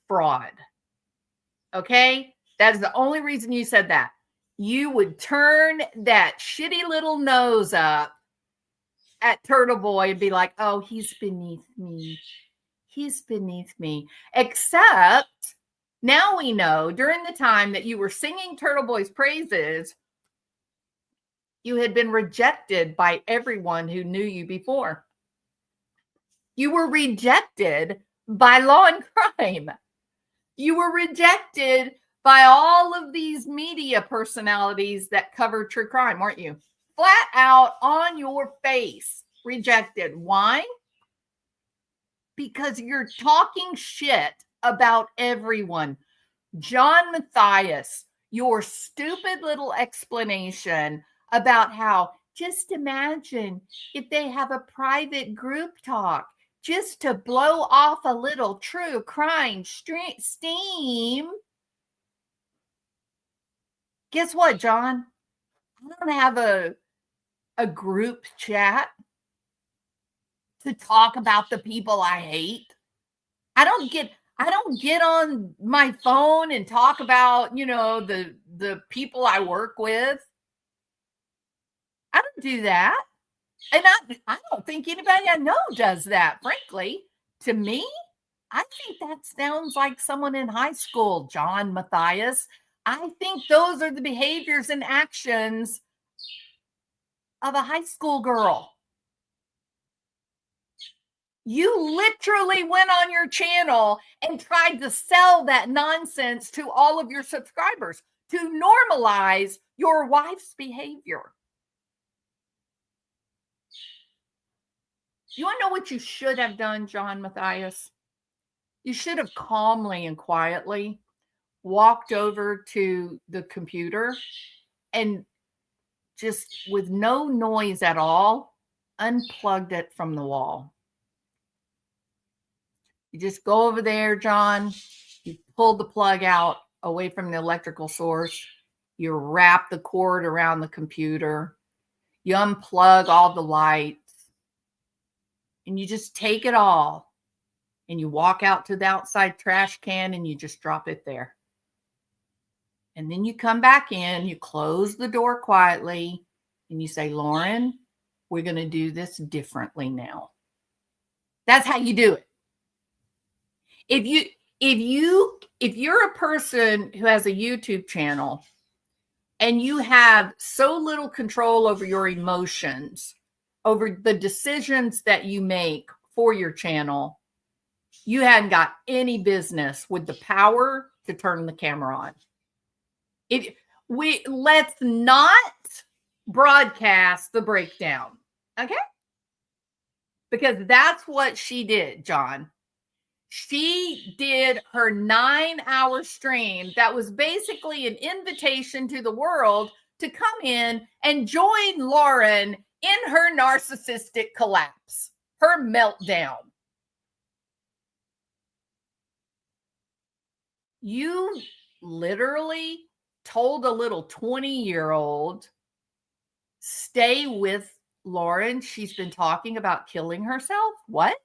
fraud. Okay? That is the only reason you said that. You would turn that shitty little nose up at Turtleboy and be like, oh, he's beneath me. He's beneath me. Except now we know during the time that you were singing Turtleboy's praises, you had been rejected by everyone who knew you before. You were rejected by Law and Crime. You were rejected by all of these media personalities that cover true crime, weren't you? Flat out on your face, rejected. Why? Because you're talking shit about everyone. John Matthias, your stupid little explanation about how, just imagine if they have a private group talk just to blow off a little true crime steam. Guess what, John? I don't have a group chat to talk about the people I hate. I don't get on my phone and talk about, the people I work with. I don't do that. And I don't think anybody I know does that, frankly. To me, I think that sounds like someone in high school, John Matthias. I think those are the behaviors and actions of a high school girl. You literally went on your channel and tried to sell that nonsense to all of your subscribers to normalize your wife's behavior. You want to know what you should have done, John Matthias? You should have calmly and quietly walked over to the computer and just with no noise at all, unplugged it from the wall. You just go over there, John, you pull the plug out away from the electrical source, you wrap the cord around the computer, you unplug all the lights, and you just take it all and you walk out to the outside trash can and you just drop it there. And then you come back in, you close the door quietly, and you say, Lauren, we're going to do this differently now. That's how you do it. If you're a person who has a YouTube channel and you have so little control over your emotions, over the decisions that you make for your channel, you hadn't got any business with the power to turn the camera on. Let's not broadcast the breakdown, okay? Because that's what she did, John. She did her 9-hour stream that was basically an invitation to the world to come in and join Lauren in her narcissistic collapse, her meltdown. You literally told a little 20-year-old, stay with Lauren. She's been talking about killing herself. What?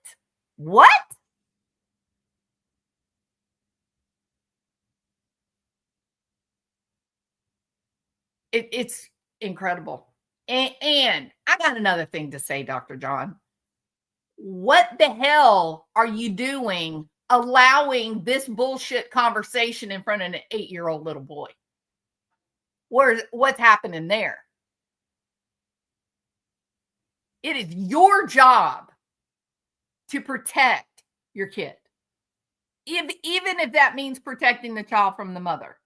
It's incredible. And I got another thing to say, Dr. John. What the hell are you doing allowing this bullshit conversation in front of an 8-year-old little boy? What's happening there? It is your job to protect your kid, even if that means protecting the child from the mother.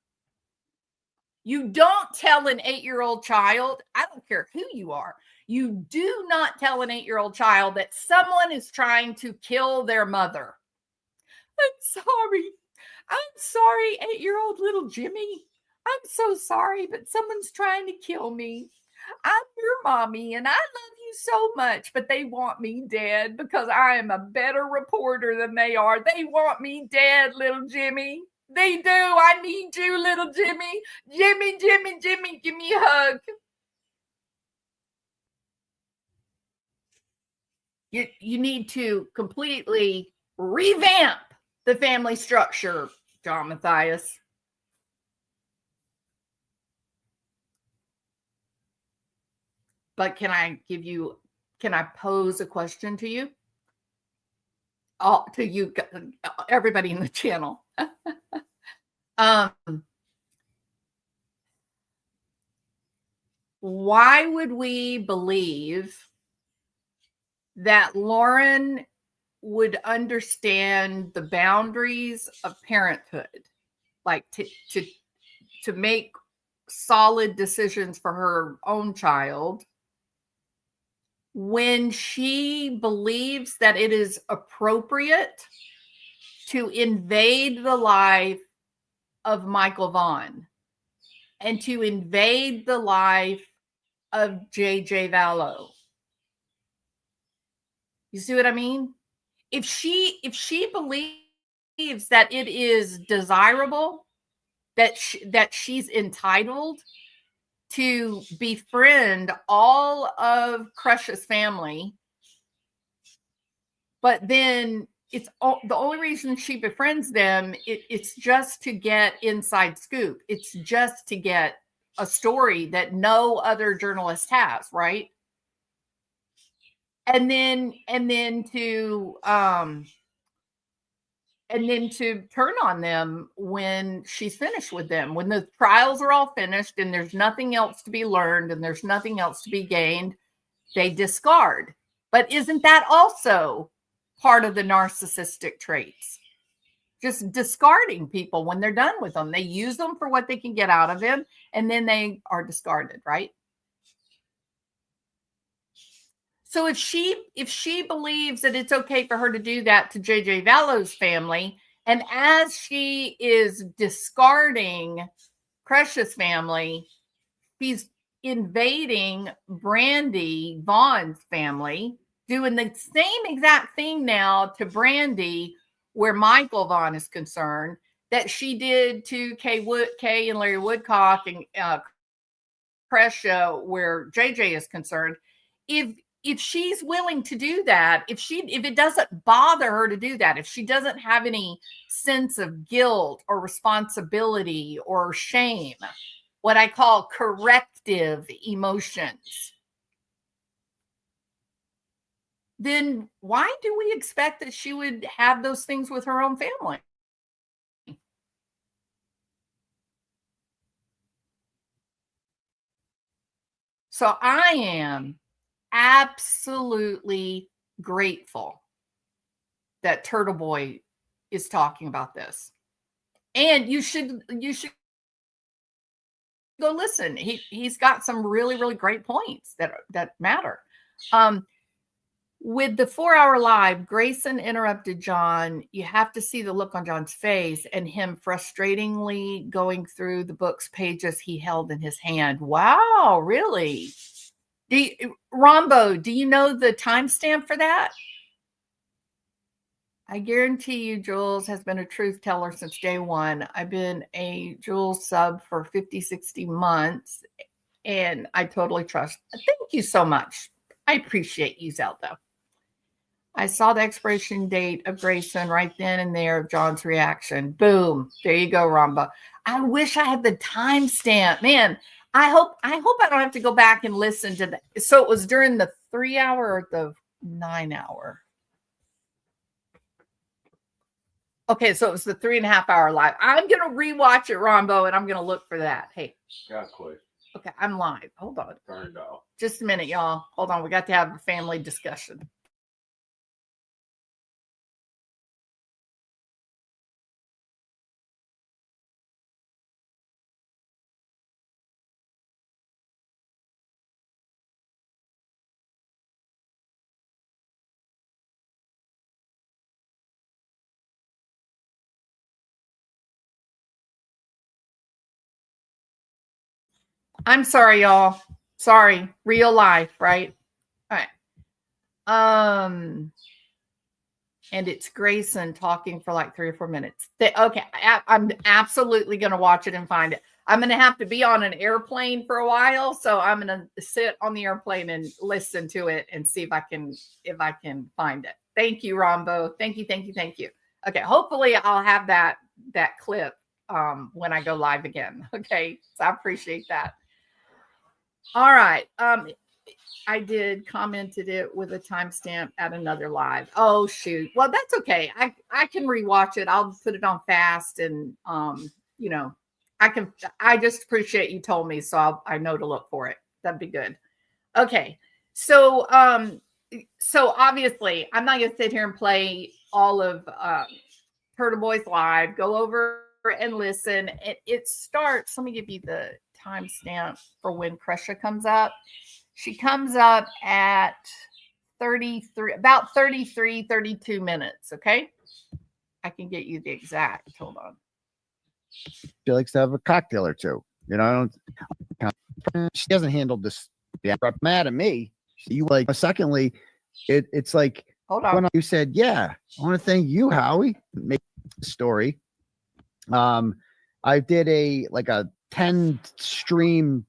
You don't tell an 8-year-old child, I don't care who you are, you do not tell an 8-year-old child that someone is trying to kill their mother. I'm sorry, 8-year-old little Jimmy. I'm so sorry, but someone's trying to kill me. I'm your mommy and I love you so much, but they want me dead because I am a better reporter than they are. They want me dead, little Jimmy. They do. I need you, little Jimmy. Jimmy, give me a hug. You need to completely revamp the family structure, John Matthias. But can I pose a question to you? To you, everybody in the channel. Why would we believe that Lauren would understand the boundaries of parenthood, like to make solid decisions for her own child, when she believes that it is appropriate to invade the life of Michael Vaughn and to invade the life of JJ Vallow? You see what I mean? If she believes that it is desirable, that she's entitled to befriend all of Kresha's family, but then it's the only reason she befriends them, it's just to get inside scoop. It's just to get a story that no other journalist has, right? And then to and then to turn on them when she's finished with them, when the trials are all finished and there's nothing else to be learned and there's nothing else to be gained, they discard. But isn't that also part of the narcissistic traits? Just discarding people when they're done with them. They use them for what they can get out of them, and then they are discarded, right? So if she believes that it's okay for her to do that to JJ Vallo's family, and as she is discarding Kresha's family, she's invading Brandy Vaughn's family, doing the same exact thing now to Brandy, where Michael Vaughn is concerned, that she did to Kay and Larry Woodcock and Kresha, where JJ is concerned. If she's willing to do that, if it doesn't bother her to do that, if she doesn't have any sense of guilt or responsibility or shame, what I call corrective emotions, then why do we expect that she would have those things with her own family? So I am absolutely grateful that Turtleboy is talking about this. And you should go listen. He's got some really, really great points that matter. With the 4-hour live, Grayson interrupted John. You have to see the look on John's face and him frustratingly going through the book's pages he held in his hand. Wow, really? Rombo, do you know the timestamp for that? I guarantee you Jules has been a truth teller since day one. I've been a Jules sub for 50, 60 months, and I totally trust. Thank you so much. I appreciate you, Zelda. I saw the expiration date of Grayson right then and there of John's reaction. Boom. There you go, Rombo. I wish I had the timestamp. Man, I hope I don't have to go back and listen to that. So it was during the 3-hour or the 9-hour? Okay, so it was the 3.5-hour live. I'm going to rewatch it, Rombo, and I'm going to look for that. Hey. Got quick. Okay, I'm live. Hold on. Turned off. Just a minute, y'all. Hold on. We got to have a family discussion. I'm sorry, y'all. Sorry. Real life, right? All right. And it's Grayson talking for like 3 or 4 minutes. Okay, I'm absolutely going to watch it and find it. I'm going to have to be on an airplane for a while, so I'm going to sit on the airplane and listen to it and see if I can find it. Thank you, Rombo. Thank you. Okay, hopefully I'll have that clip when I go live again. Okay, so I appreciate that. All right. I did commented it with a timestamp at another live. Oh shoot. Well, that's okay. I can rewatch it. I'll put it on fast, and I just appreciate you told me, so I know to look for it. That'd be good. Okay. So obviously I'm not gonna sit here and play all of Turtleboy's live. Go over and listen. It starts. Let me give you the timestamp for when Kresha comes up. She comes up at 32 minutes. Okay. I can get you the exact. Hold on. She likes to have a cocktail or two. She hasn't handled this. Yeah, mad at me. You like. Secondly, it's like. Hold on. When you said, "Yeah, I want to thank you, Howie." Make the story. I did a 10 stream,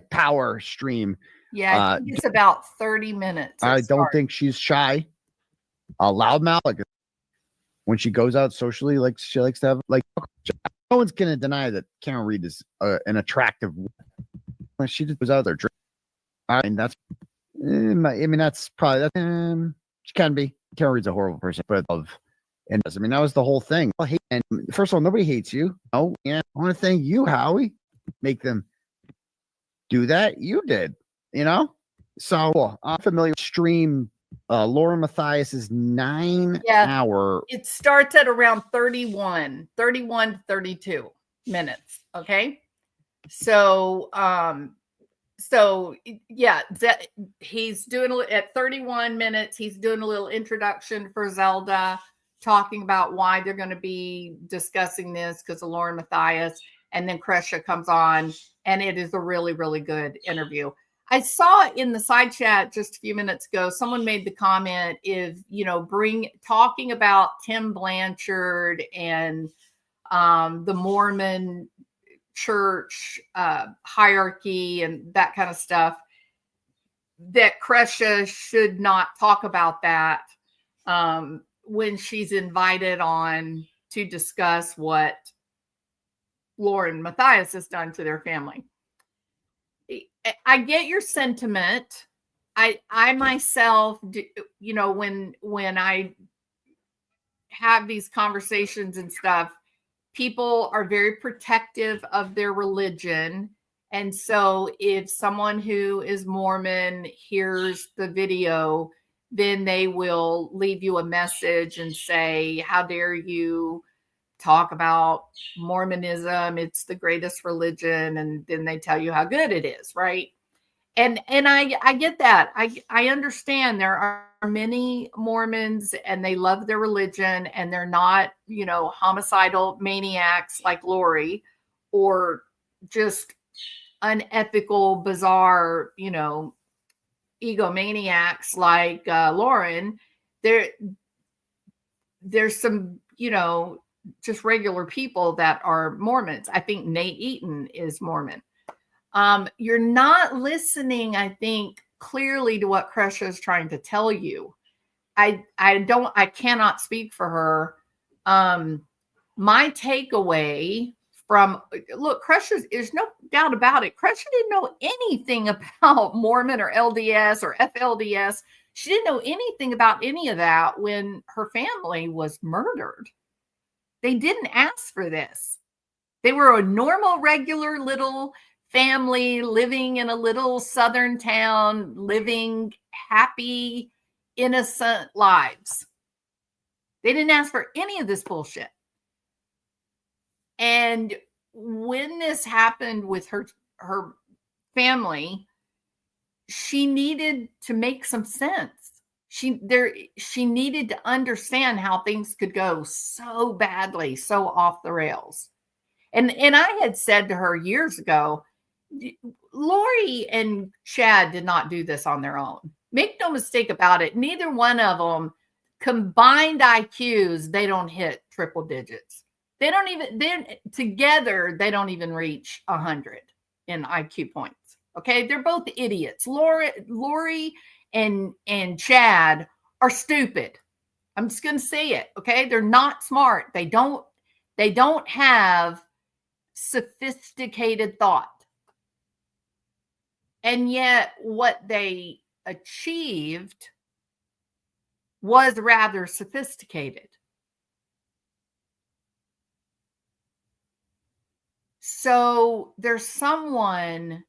power stream. Yeah, I think it's about 30 minutes. I don't think she's shy. A loudmouth, when she goes out socially, she likes to have no one's gonna deny that Karen Reed is an attractive. When she just goes out there, and that's, that's probably that. She can be. Karen Reed's a horrible person, but And I mean, that was the whole thing. And first of all, nobody hates you. Oh, yeah. I want to thank you, Howie. Make them do that. You did, So I'm familiar with stream Laura Matthias's 9-hour. It starts at around 31 to 32 minutes. Okay. So, he's doing at 31 minutes. He's doing a little introduction for Zelda, talking about why they're going to be discussing this because of Lauren Matthias. And then Kresha comes on, and it is a really, really good interview. I saw in the side chat just a few minutes ago, someone made the comment talking about Tim Blanchard and the Mormon church hierarchy and that kind of stuff, that Kresha should not talk about that when she's invited on to discuss what Lauren Matthias has done to their family. I get your sentiment. I myself, when I have these conversations and stuff, people are very protective of their religion. And so if someone who is Mormon hears the video, then they will leave you a message and say, how dare you talk about Mormonism? It's the greatest religion. And then they tell you how good it is, right? And I get that. I understand there are many Mormons and they love their religion and they're not, homicidal maniacs like Lori or just unethical, bizarre, egomaniacs like Lauren. There's some, just regular people that are Mormons. I think Nate Eaton is Mormon. You're not listening, I think, clearly to what Kresha is trying to tell you. I cannot speak for her. My takeaway Kresha, there's no doubt about it. Kresha didn't know anything about Mormon or LDS or FLDS. She didn't know anything about any of that when her family was murdered. They didn't ask for this. They were a normal, regular little family living in a little southern town, living happy, innocent lives. They didn't ask for any of this bullshit. And when this happened with her family, she needed to make some sense. She needed to understand how things could go so badly, so off the rails. And I had said to her years ago, Lori and Chad did not do this on their own. Make no mistake about it. Neither one of them combined IQs, they don't hit triple digits. Together, they don't even reach 100 in IQ points. Okay. They're both idiots. Lori and Chad are stupid. I'm just going to say it. Okay. They're not smart. They don't have sophisticated thought. And yet what they achieved was rather sophisticated. So there's someone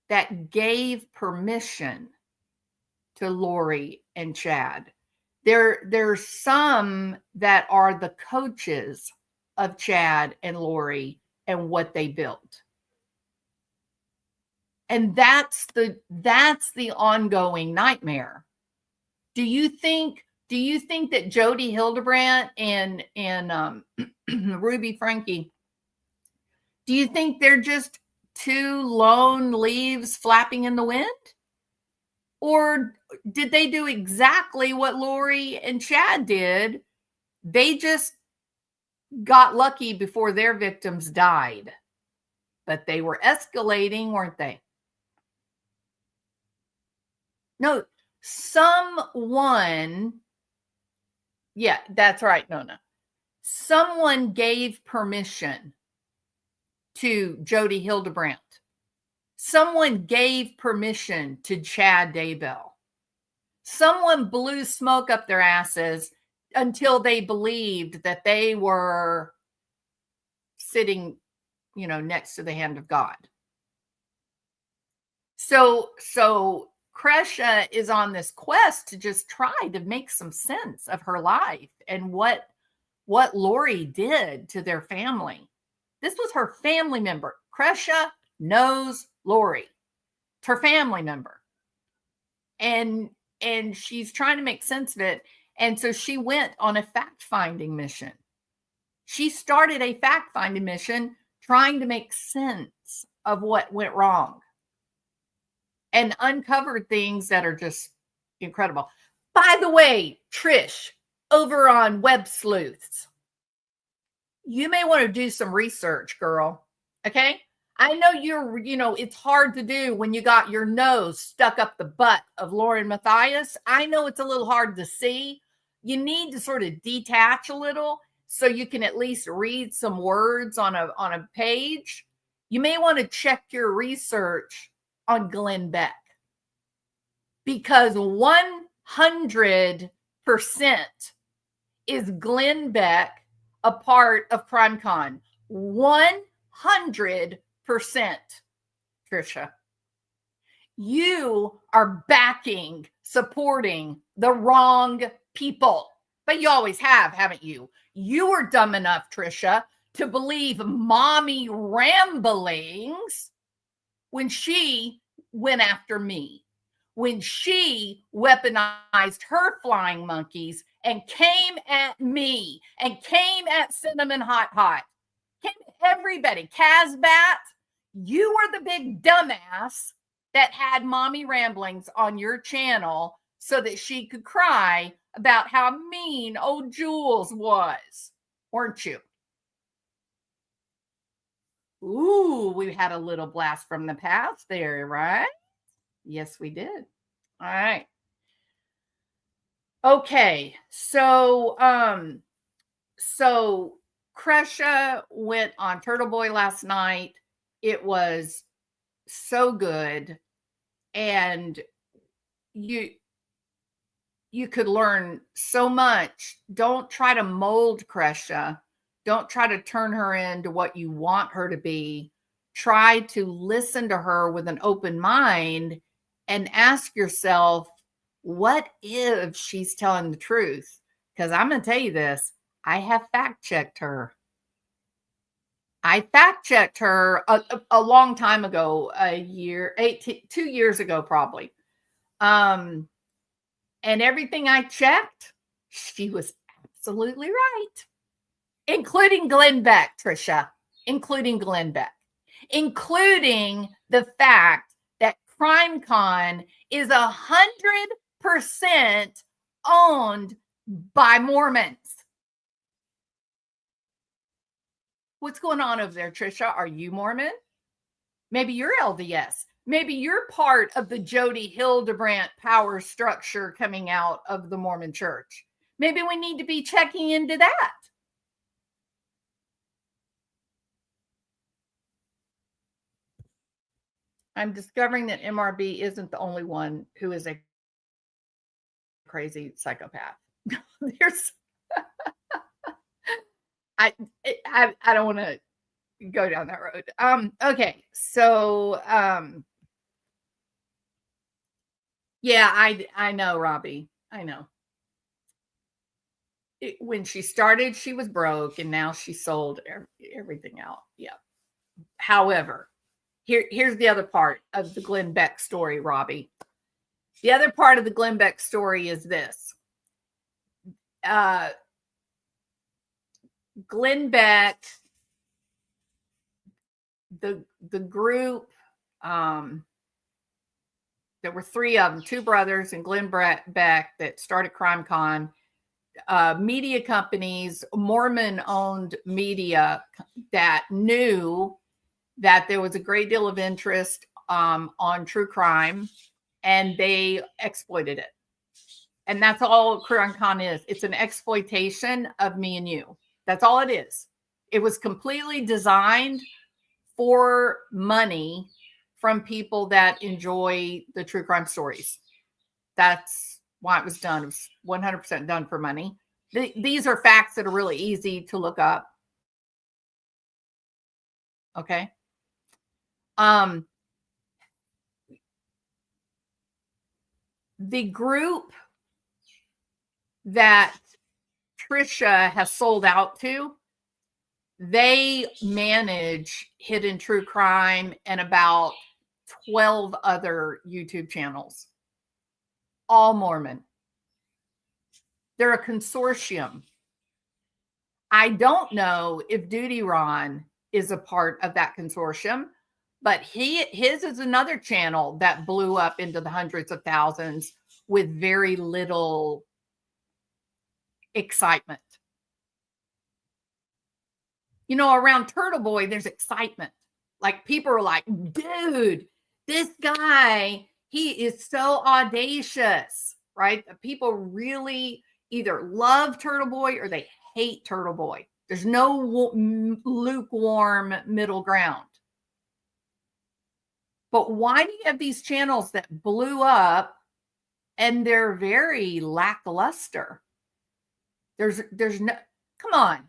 that gave permission to Lori and Chad. There's some that are the coaches of Chad and Lori and what they built. And that's the ongoing nightmare. Do you think that Jody Hildebrandt and Ruby Frankie, do you think they're just two lone leaves flapping in the wind? Or did they do exactly what Lori and Chad did? They just got lucky before their victims died. But they were escalating, weren't they? No, someone, yeah, that's right, Nona. Someone gave permission to Jody Hildebrandt. Someone gave permission to Chad Daybell. Someone blew smoke up their asses until they believed that they were sitting, next to the hand of God. So Kresha is on this quest to just try to make some sense of her life and what Lori did to their family. This was her family member. Kresha knows Lori. It's her family member. And she's trying to make sense of it. And so she went on a fact-finding mission. She started a fact-finding mission trying to make sense of what went wrong and uncovered things that are just incredible. By the way, Trish, over on Web Sleuths, you may want to do some research, girl. Okay? I know it's hard to do when you got your nose stuck up the butt of Lauren Matthias. I know it's a little hard to see. You need to sort of detach a little so you can at least read some words on a page. You may want to check your research on Glenn Beck, because 100% is Glenn Beck a part of CrimeCon. 100%, Trisha. You are backing, supporting the wrong people. But you always have, haven't you? You were dumb enough, Trisha, to believe mommy ramblings when she went after me, when she weaponized her flying monkeys and came at me and came at Cinnamon Hot, came at everybody. Casbat, you were the big dumbass that had mommy ramblings on your channel so that she could cry about how mean old Jules was, weren't you? Ooh, we had a little blast from the past there, right? Yes, we did. All right. Okay, so Kresha went on Turtleboy last night. It was so good, and you could learn so much. Don't try to mold Kresha. Don't try to turn her into what you want her to be. Try to listen to her with an open mind and ask yourself, what if she's telling the truth? Because I'm going to tell you this. I have fact-checked her. I fact-checked her a long time ago, 2 years ago, probably. And everything I checked, she was absolutely right. Including Glenn Beck, Trisha. Including Glenn Beck. Including the fact that CrimeCon is 100% owned by Mormons. What's going on over there, Trisha? Are you Mormon? Maybe you're LDS. Maybe you're part of the Jody Hildebrandt power structure coming out of the Mormon church. Maybe we need to be checking into that. I'm discovering that MRB isn't the only one who is a crazy psychopath. There's, I don't want to go down that road. Okay, so yeah, I know, Robbie. I know. When she started, she was broke, and now she sold everything out. Yeah. However, here's the other part of the Glenn Beck story, Robbie. The other part of the Glenn Beck story is this. Glenn Beck, the group, there were three of them, two brothers and Glenn Beck that started CrimeCon. Media companies, Mormon-owned media that knew that there was a great deal of interest on true crime, and they exploited it. And that's all CrimeCon is. It's an exploitation of me and you. That's all it is. It was completely designed for money from people that enjoy the true crime stories. That's why it was done. It was 100% done for money. These are facts that are really easy to look up. Okay. The group that Kresha has sold out to, they manage Hidden True Crime and about 12 other YouTube channels, all Mormon. They're a consortium. I don't know if Duty Ron is a part of that consortium, but his is another channel that blew up into the hundreds of thousands with very little excitement. You know, around Turtleboy, there's excitement. Like people are like, dude, this guy, he is so audacious, right? People really either love Turtleboy or they hate Turtleboy. There's no lukewarm middle ground. But why do you have these channels that blew up and they're very lackluster? There's no, come on.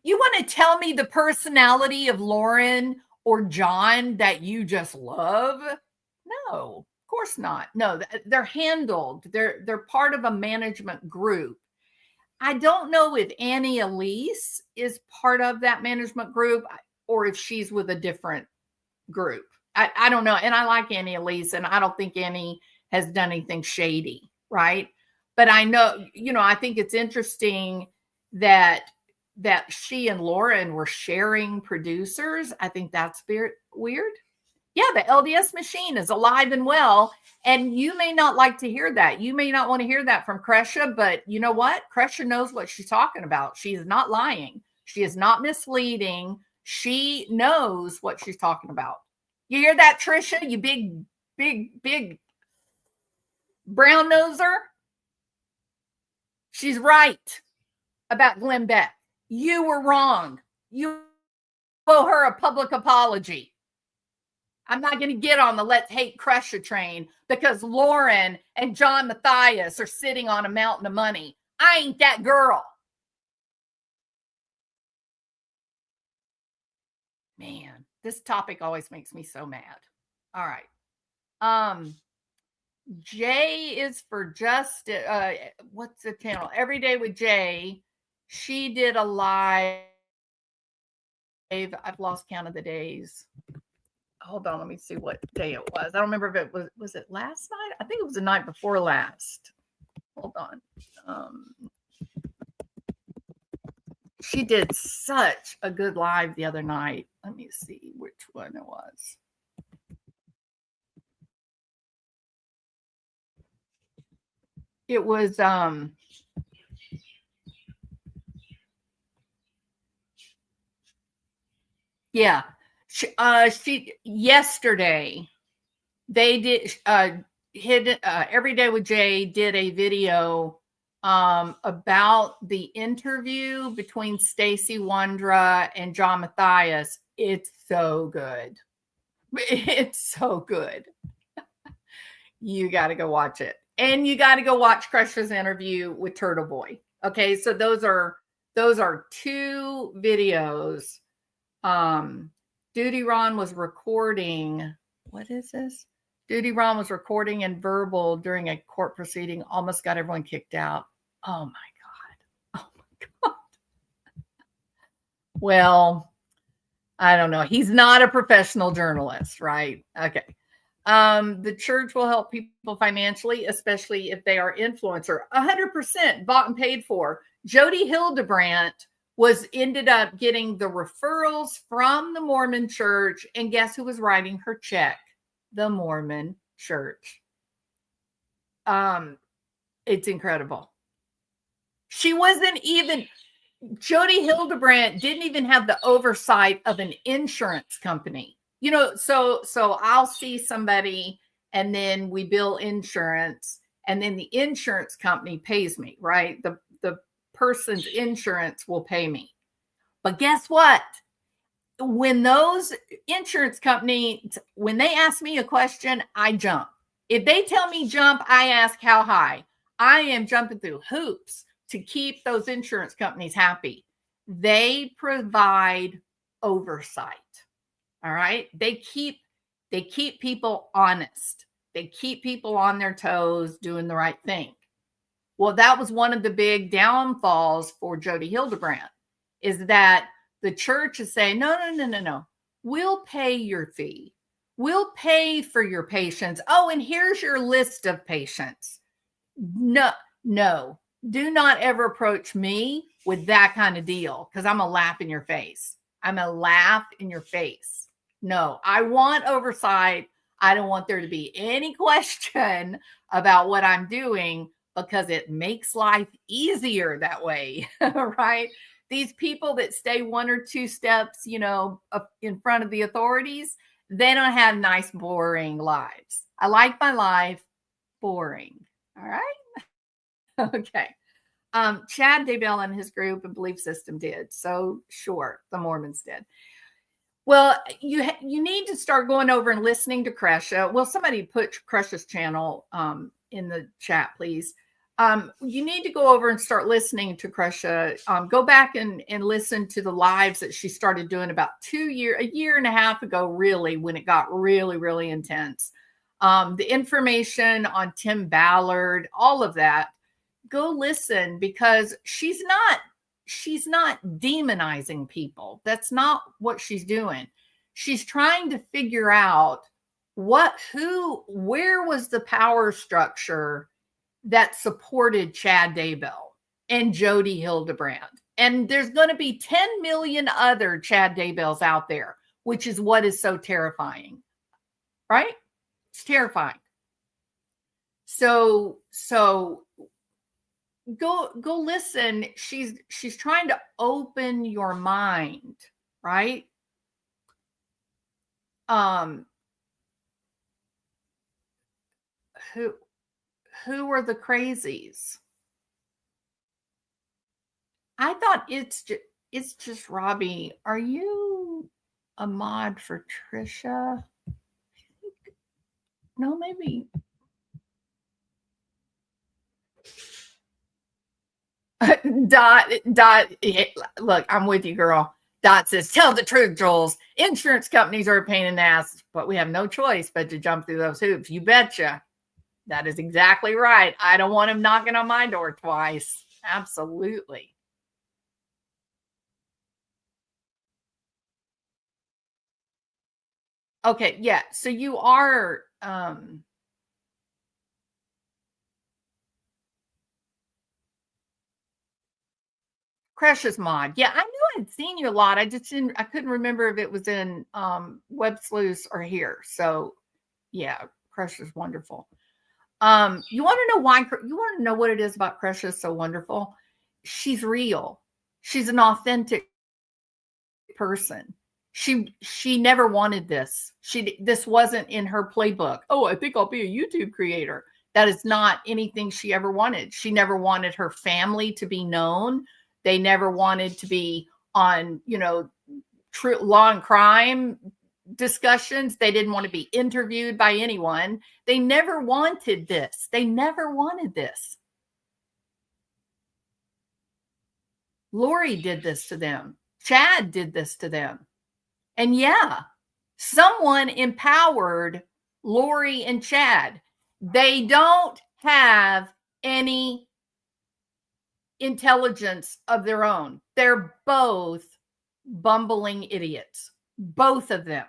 You want to tell me the personality of Lauren or John that you just love? No, of course not. No, they're handled. They're part of a management group. I don't know if Annie Elise is part of that management group or if she's with a different group. I don't know. And I like Annie Elise, and I don't think Annie has done anything shady, right? But I know, you know, I think it's interesting that she and Lauren were sharing producers. I think that's weird. Yeah, the LDS machine is alive and well. And you may not like to hear that. You may not want to hear that from Kresha, but you know what? Kresha knows what she's talking about. She is not lying. She is not misleading. She knows what she's talking about. You hear that, Trisha? You big brown noser? She's right about Glenn Beck. You were wrong. You owe her a public apology. I'm not going to get on the let's hate Kresha train because Lauren and John Matthias are sitting on a mountain of money. I ain't that girl. Man, this topic always makes me so mad. All right. Jay is for just what's the channel? Every Day with Jay. She did a live. I've lost count of the days. Hold on, let me see what day it was. I don't remember if it was it last night? I think it was the night before last. Hold on. She did such a good live the other night. Let me see which one it was. It was yeah. She yesterday they did Every Day with Jay did a video about the interview between Stacey Wondra and John Matthias. It's so good. It's so good. You got to go watch it. And you got to go watch Kresha's interview with Turtleboy. Okay, so those are two videos. Duty Ron was recording. What is this? Duty Ron was recording in verbal during a court proceeding. Almost got everyone kicked out. Oh my God. Oh my God. Well, I don't know. He's not a professional journalist, right? Okay. The church will help people financially, especially if they are influencer. 100% bought and paid for. Jody Hildebrandt ended up getting the referrals from the Mormon church. And guess who was writing her check? The Mormon church. It's incredible. She wasn't even, Jody Hildebrandt didn't even have the oversight of an insurance company. You know, so I'll see somebody and then we bill insurance and then the insurance company pays me, right? The person's insurance will pay me. But guess what? When those insurance companies, when they ask me a question, I jump. If they tell me jump, I ask how high. I am jumping through hoops to keep those insurance companies happy. They provide oversight. All right. They keep people honest. They keep people on their toes doing the right thing. Well, that was one of the big downfalls for Jody Hildebrandt, is that the church is saying, no. We'll pay your fee. We'll pay for your patients. Oh, and here's your list of patients. No, do not ever approach me with that kind of deal, because I'm a laugh in your face. No, I want oversight. I don't want there to be any question about what I'm doing, because it makes life easier that way, right? These people that stay 1 or 2 steps, up in front of the authorities, they don't have nice, boring lives. I like my life boring. All right. Okay. Chad Daybell and his group and belief system did. So sure, the Mormons did. Well, you need to start going over and listening to Kresha. Well, somebody put Kresha's channel in the chat, please. You need to go over and start listening to Kresha. Go back and listen to the lives that she started doing about a year and a half ago, really, when it got really, really intense. The information on Tim Ballard, all of that, go listen, because she's not demonizing people. That's not what she's doing. She's trying to figure out where was the power structure that supported Chad Daybell and Jody Hildebrandt. And there's going to be 10 million other Chad Daybells out there, which is what is so terrifying, right? It's terrifying. So go listen. She's trying to open your mind, right? Who are the crazies? I thought it's just Robbie. Are you a mod for Trisha? No, maybe. Dot, look, I'm with you, girl. Dot says, tell the truth, Jules. Insurance companies are a pain in the ass, but we have no choice but to jump through those hoops. You betcha. That is exactly right. I don't want him knocking on my door twice. Absolutely. Okay, yeah. So you are Kresha's mod. Yeah, I knew I'd seen you a lot. I couldn't remember if it was in Web Sleuths or here. So yeah, Kresha's wonderful. You want to know why? You want to know what it is about Kresha so wonderful? She's real. She's an authentic person. She never wanted this. This wasn't in her playbook. Oh, I think I'll be a YouTube creator. That is not anything she ever wanted. She never wanted her family to be known. They never wanted to be on, law and crime discussions. They didn't want to be interviewed by anyone. They never wanted this. Lori did this to them. Chad did this to them. And yeah, someone empowered Lori and Chad. They don't have any intelligence of their own. They're both bumbling idiots. Both of them.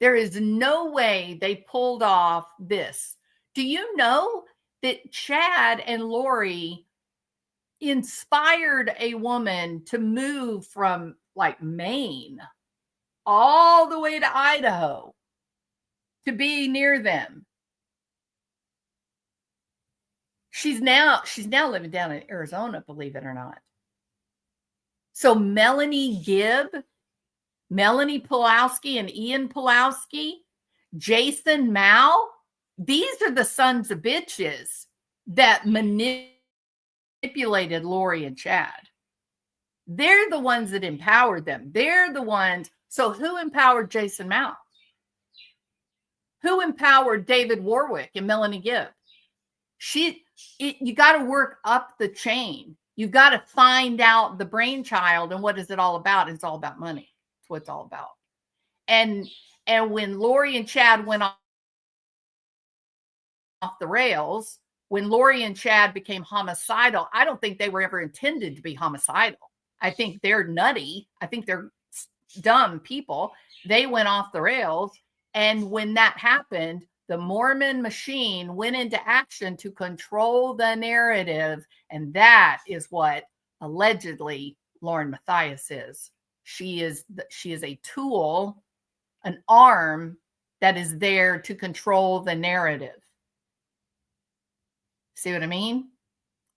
There is no way they pulled off this. Do you know that Chad and Lori inspired a woman to move from Maine all the way to Idaho to be near them? She's now living down in Arizona, believe it or not. So Melanie Gibb, Melanie Pulowski and Ian Pulowski, Jason Mao, these are the sons of bitches that manipulated Lori and Chad. They're the ones that empowered them. They're the ones. So who empowered Jason Mao? Who empowered David Warwick and Melanie Gibb? You got to work up the chain. You've got to find out the brainchild and what is it all about. It's all about money. That's what it's all about. And when Lori and Chad went off the rails, when Lori and Chad became homicidal, I don't think they were ever intended to be homicidal. I think they're nutty. I think they're dumb people. They went off the rails. And when that happened, the Mormon machine went into action to control the narrative. And that is what allegedly Lauren Matthias is. She is a tool, an arm that is there to control the narrative. See what I mean?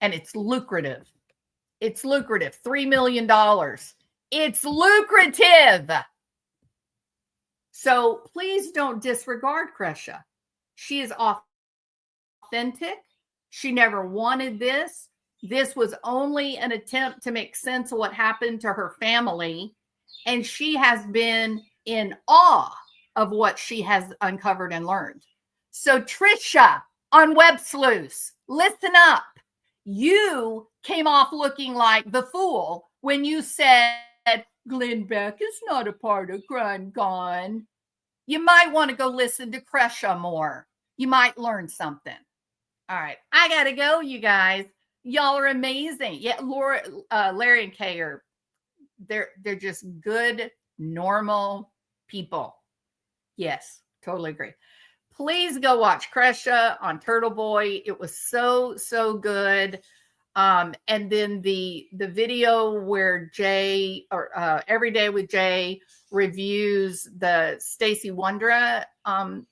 And it's lucrative. It's lucrative. $3 million. It's lucrative. So please don't disregard Kresha. She is authentic. She never wanted this. This was only an attempt to make sense of what happened to her family. And she has been in awe of what she has uncovered and learned. So Trisha on Web Sleuths, listen up. You came off looking like the fool when you said Glenn Beck is not a part of Crime Gone. You might want to go listen to Kresha more. You might learn something. All right. I got to go, you guys. Y'all are amazing. Yeah, Larry and Kay are, they're just good, normal people. Yes, totally agree. Please go watch Kresha on Turtleboy. It was so good. And then the video where Jay or Every Day with Jay reviews the Stacey Wondra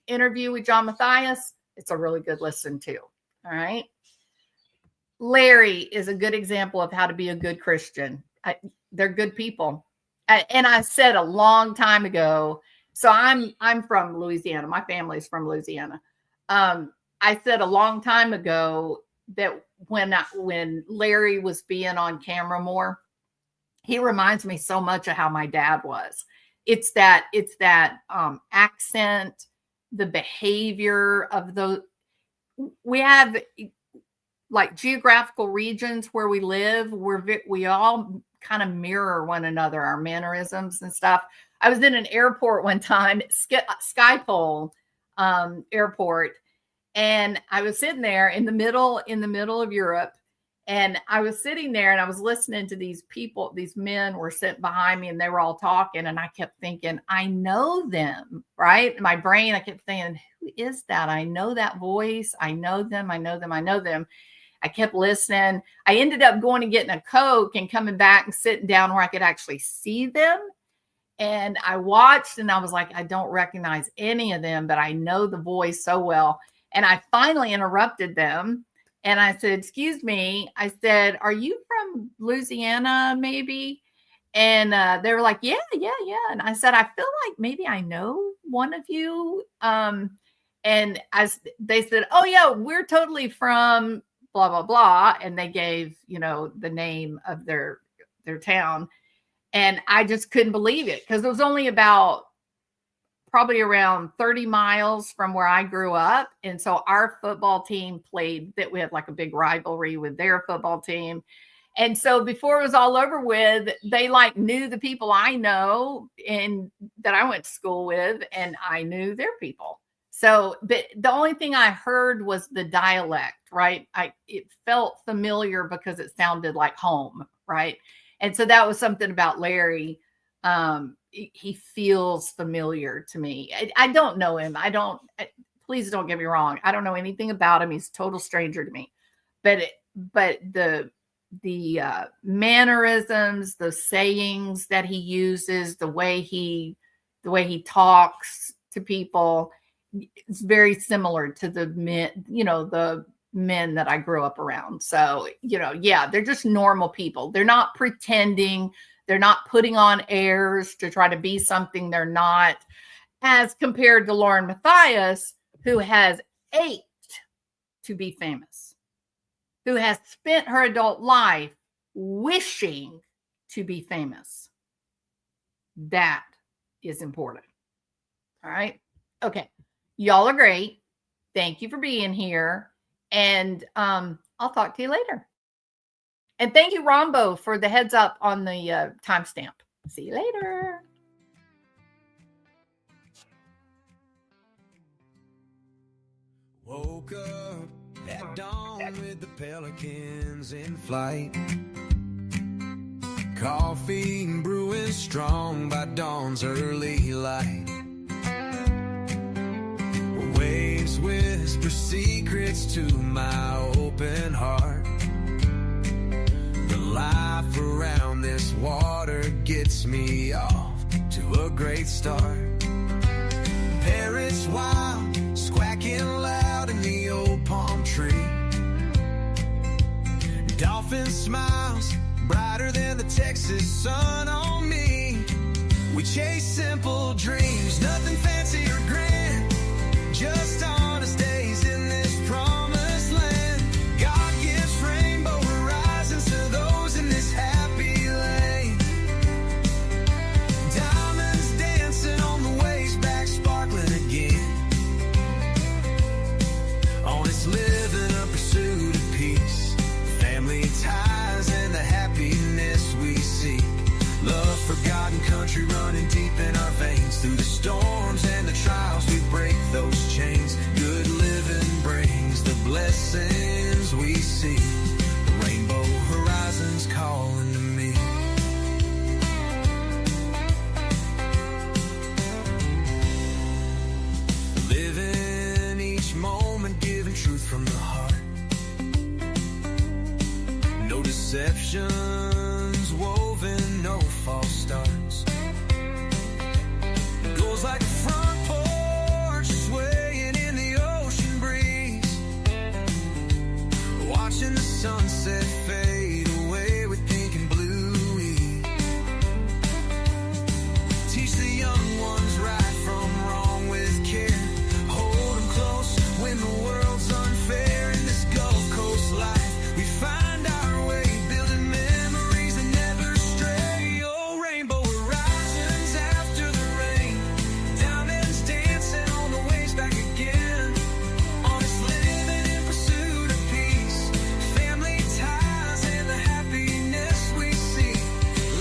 interview with John Matthias. It's a really good listen too. All right. Larry is a good example of how to be a good Christian. They're good people. And I said a long time ago, so I'm from Louisiana. My family's from Louisiana. I said a long time ago that when Larry was being on camera more, he reminds me so much of how my dad was. It's that accent, the behavior of those. We have like geographical regions where we live, we all kind of mirror one another, our mannerisms and stuff. I was in an airport one time, Skypole Airport, and I was sitting there in the middle of Europe, and I was sitting there and I was listening to these people. These men were sitting behind me and they were all talking, and I kept thinking, I know them, right? In my brain, I kept thinking, who is that? I know that voice. I know them. I kept listening. I ended up going and getting a Coke and coming back and sitting down where I could actually see them. And I watched and I was like, I don't recognize any of them, but I know the voice so well. And I finally interrupted them. And I said, excuse me. I said, are you from Louisiana, maybe? And they were like, yeah. And I said, I feel like maybe I know one of you. And they said, oh, yeah, we're totally from blah, blah, blah. And they gave, the name of their town. And I just couldn't believe it because it was only probably around 30 miles from where I grew up. And so our football team played that. We had like a big rivalry with their football team. And so before it was all over with, they like knew the people I know and that I went to school with, and I knew their people. So, but the only thing I heard was the dialect, right? It felt familiar because it sounded like home, right? And so that was something about Larry. He feels familiar to me. I don't know him. Please don't get me wrong. I don't know anything about him. He's a total stranger to me. But the mannerisms, the sayings that he uses, the way he talks to people, it's very similar to the men, the men that I grew up around. So, they're just normal people. They're not pretending. They're not putting on airs to try to be something they're not, as compared to Lauren Matthias, who has ached to be famous, who has spent her adult life wishing to be famous. That is important. All right. Okay. Y'all are great. Thank you for being here. And I'll talk to you later. And thank you, Rombo, for the heads up on the timestamp. See you later. Woke up at dawn with the pelicans in flight. Coffee brewing strong by dawn's early light. Waves whisper secrets to my open heart. The life around this water gets me off to a great start. Parrots wild, squawking loud in the old palm tree. Dolphin smiles, brighter than the Texas sun on me. We chase simple dreams, nothing fancy or grand, just honest days in this promised land. God gives rainbow horizons to those in this happy lane. Diamonds dancing on the waves, back sparkling again. Honest living, a pursuit of peace, family ties and the happiness we seek. Love, forgotten country running deep in our veins. Through the storms and the trials we break those chains. Good living brings the blessings we see. Rainbow horizons calling to me. Living each moment, giving truth from the heart. No deceptions woven, no false starts. It goes like a front porch swaying in the ocean breeze. Watching the sunset fade away with pink and blue ease. Teach the young ones right from wrong with care. Hold them close when the world's unfair. In this Gulf Coast life we find our way, building memories that never stray. Oh, rainbow horizons after the rain. Diamonds dancing on the waves back again. Honest living in pursuit of peace. Family ties and the happiness we see.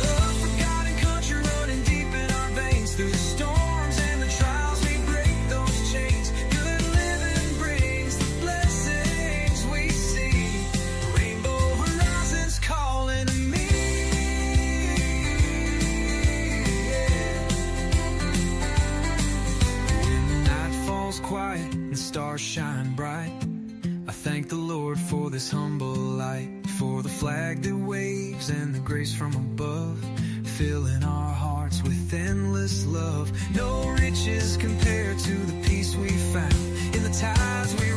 Love, forgotten country running deep in our veins. Through the storms and the trials we break those chains. Good living brings the blessings we see. Rainbow horizons calling to me. When the night falls quiet and stars shine bright, I thank the Lord for this humble light. For the flag that waves and the grace from above, filling our hearts with endless love. No riches compare to the peace we found in the ties we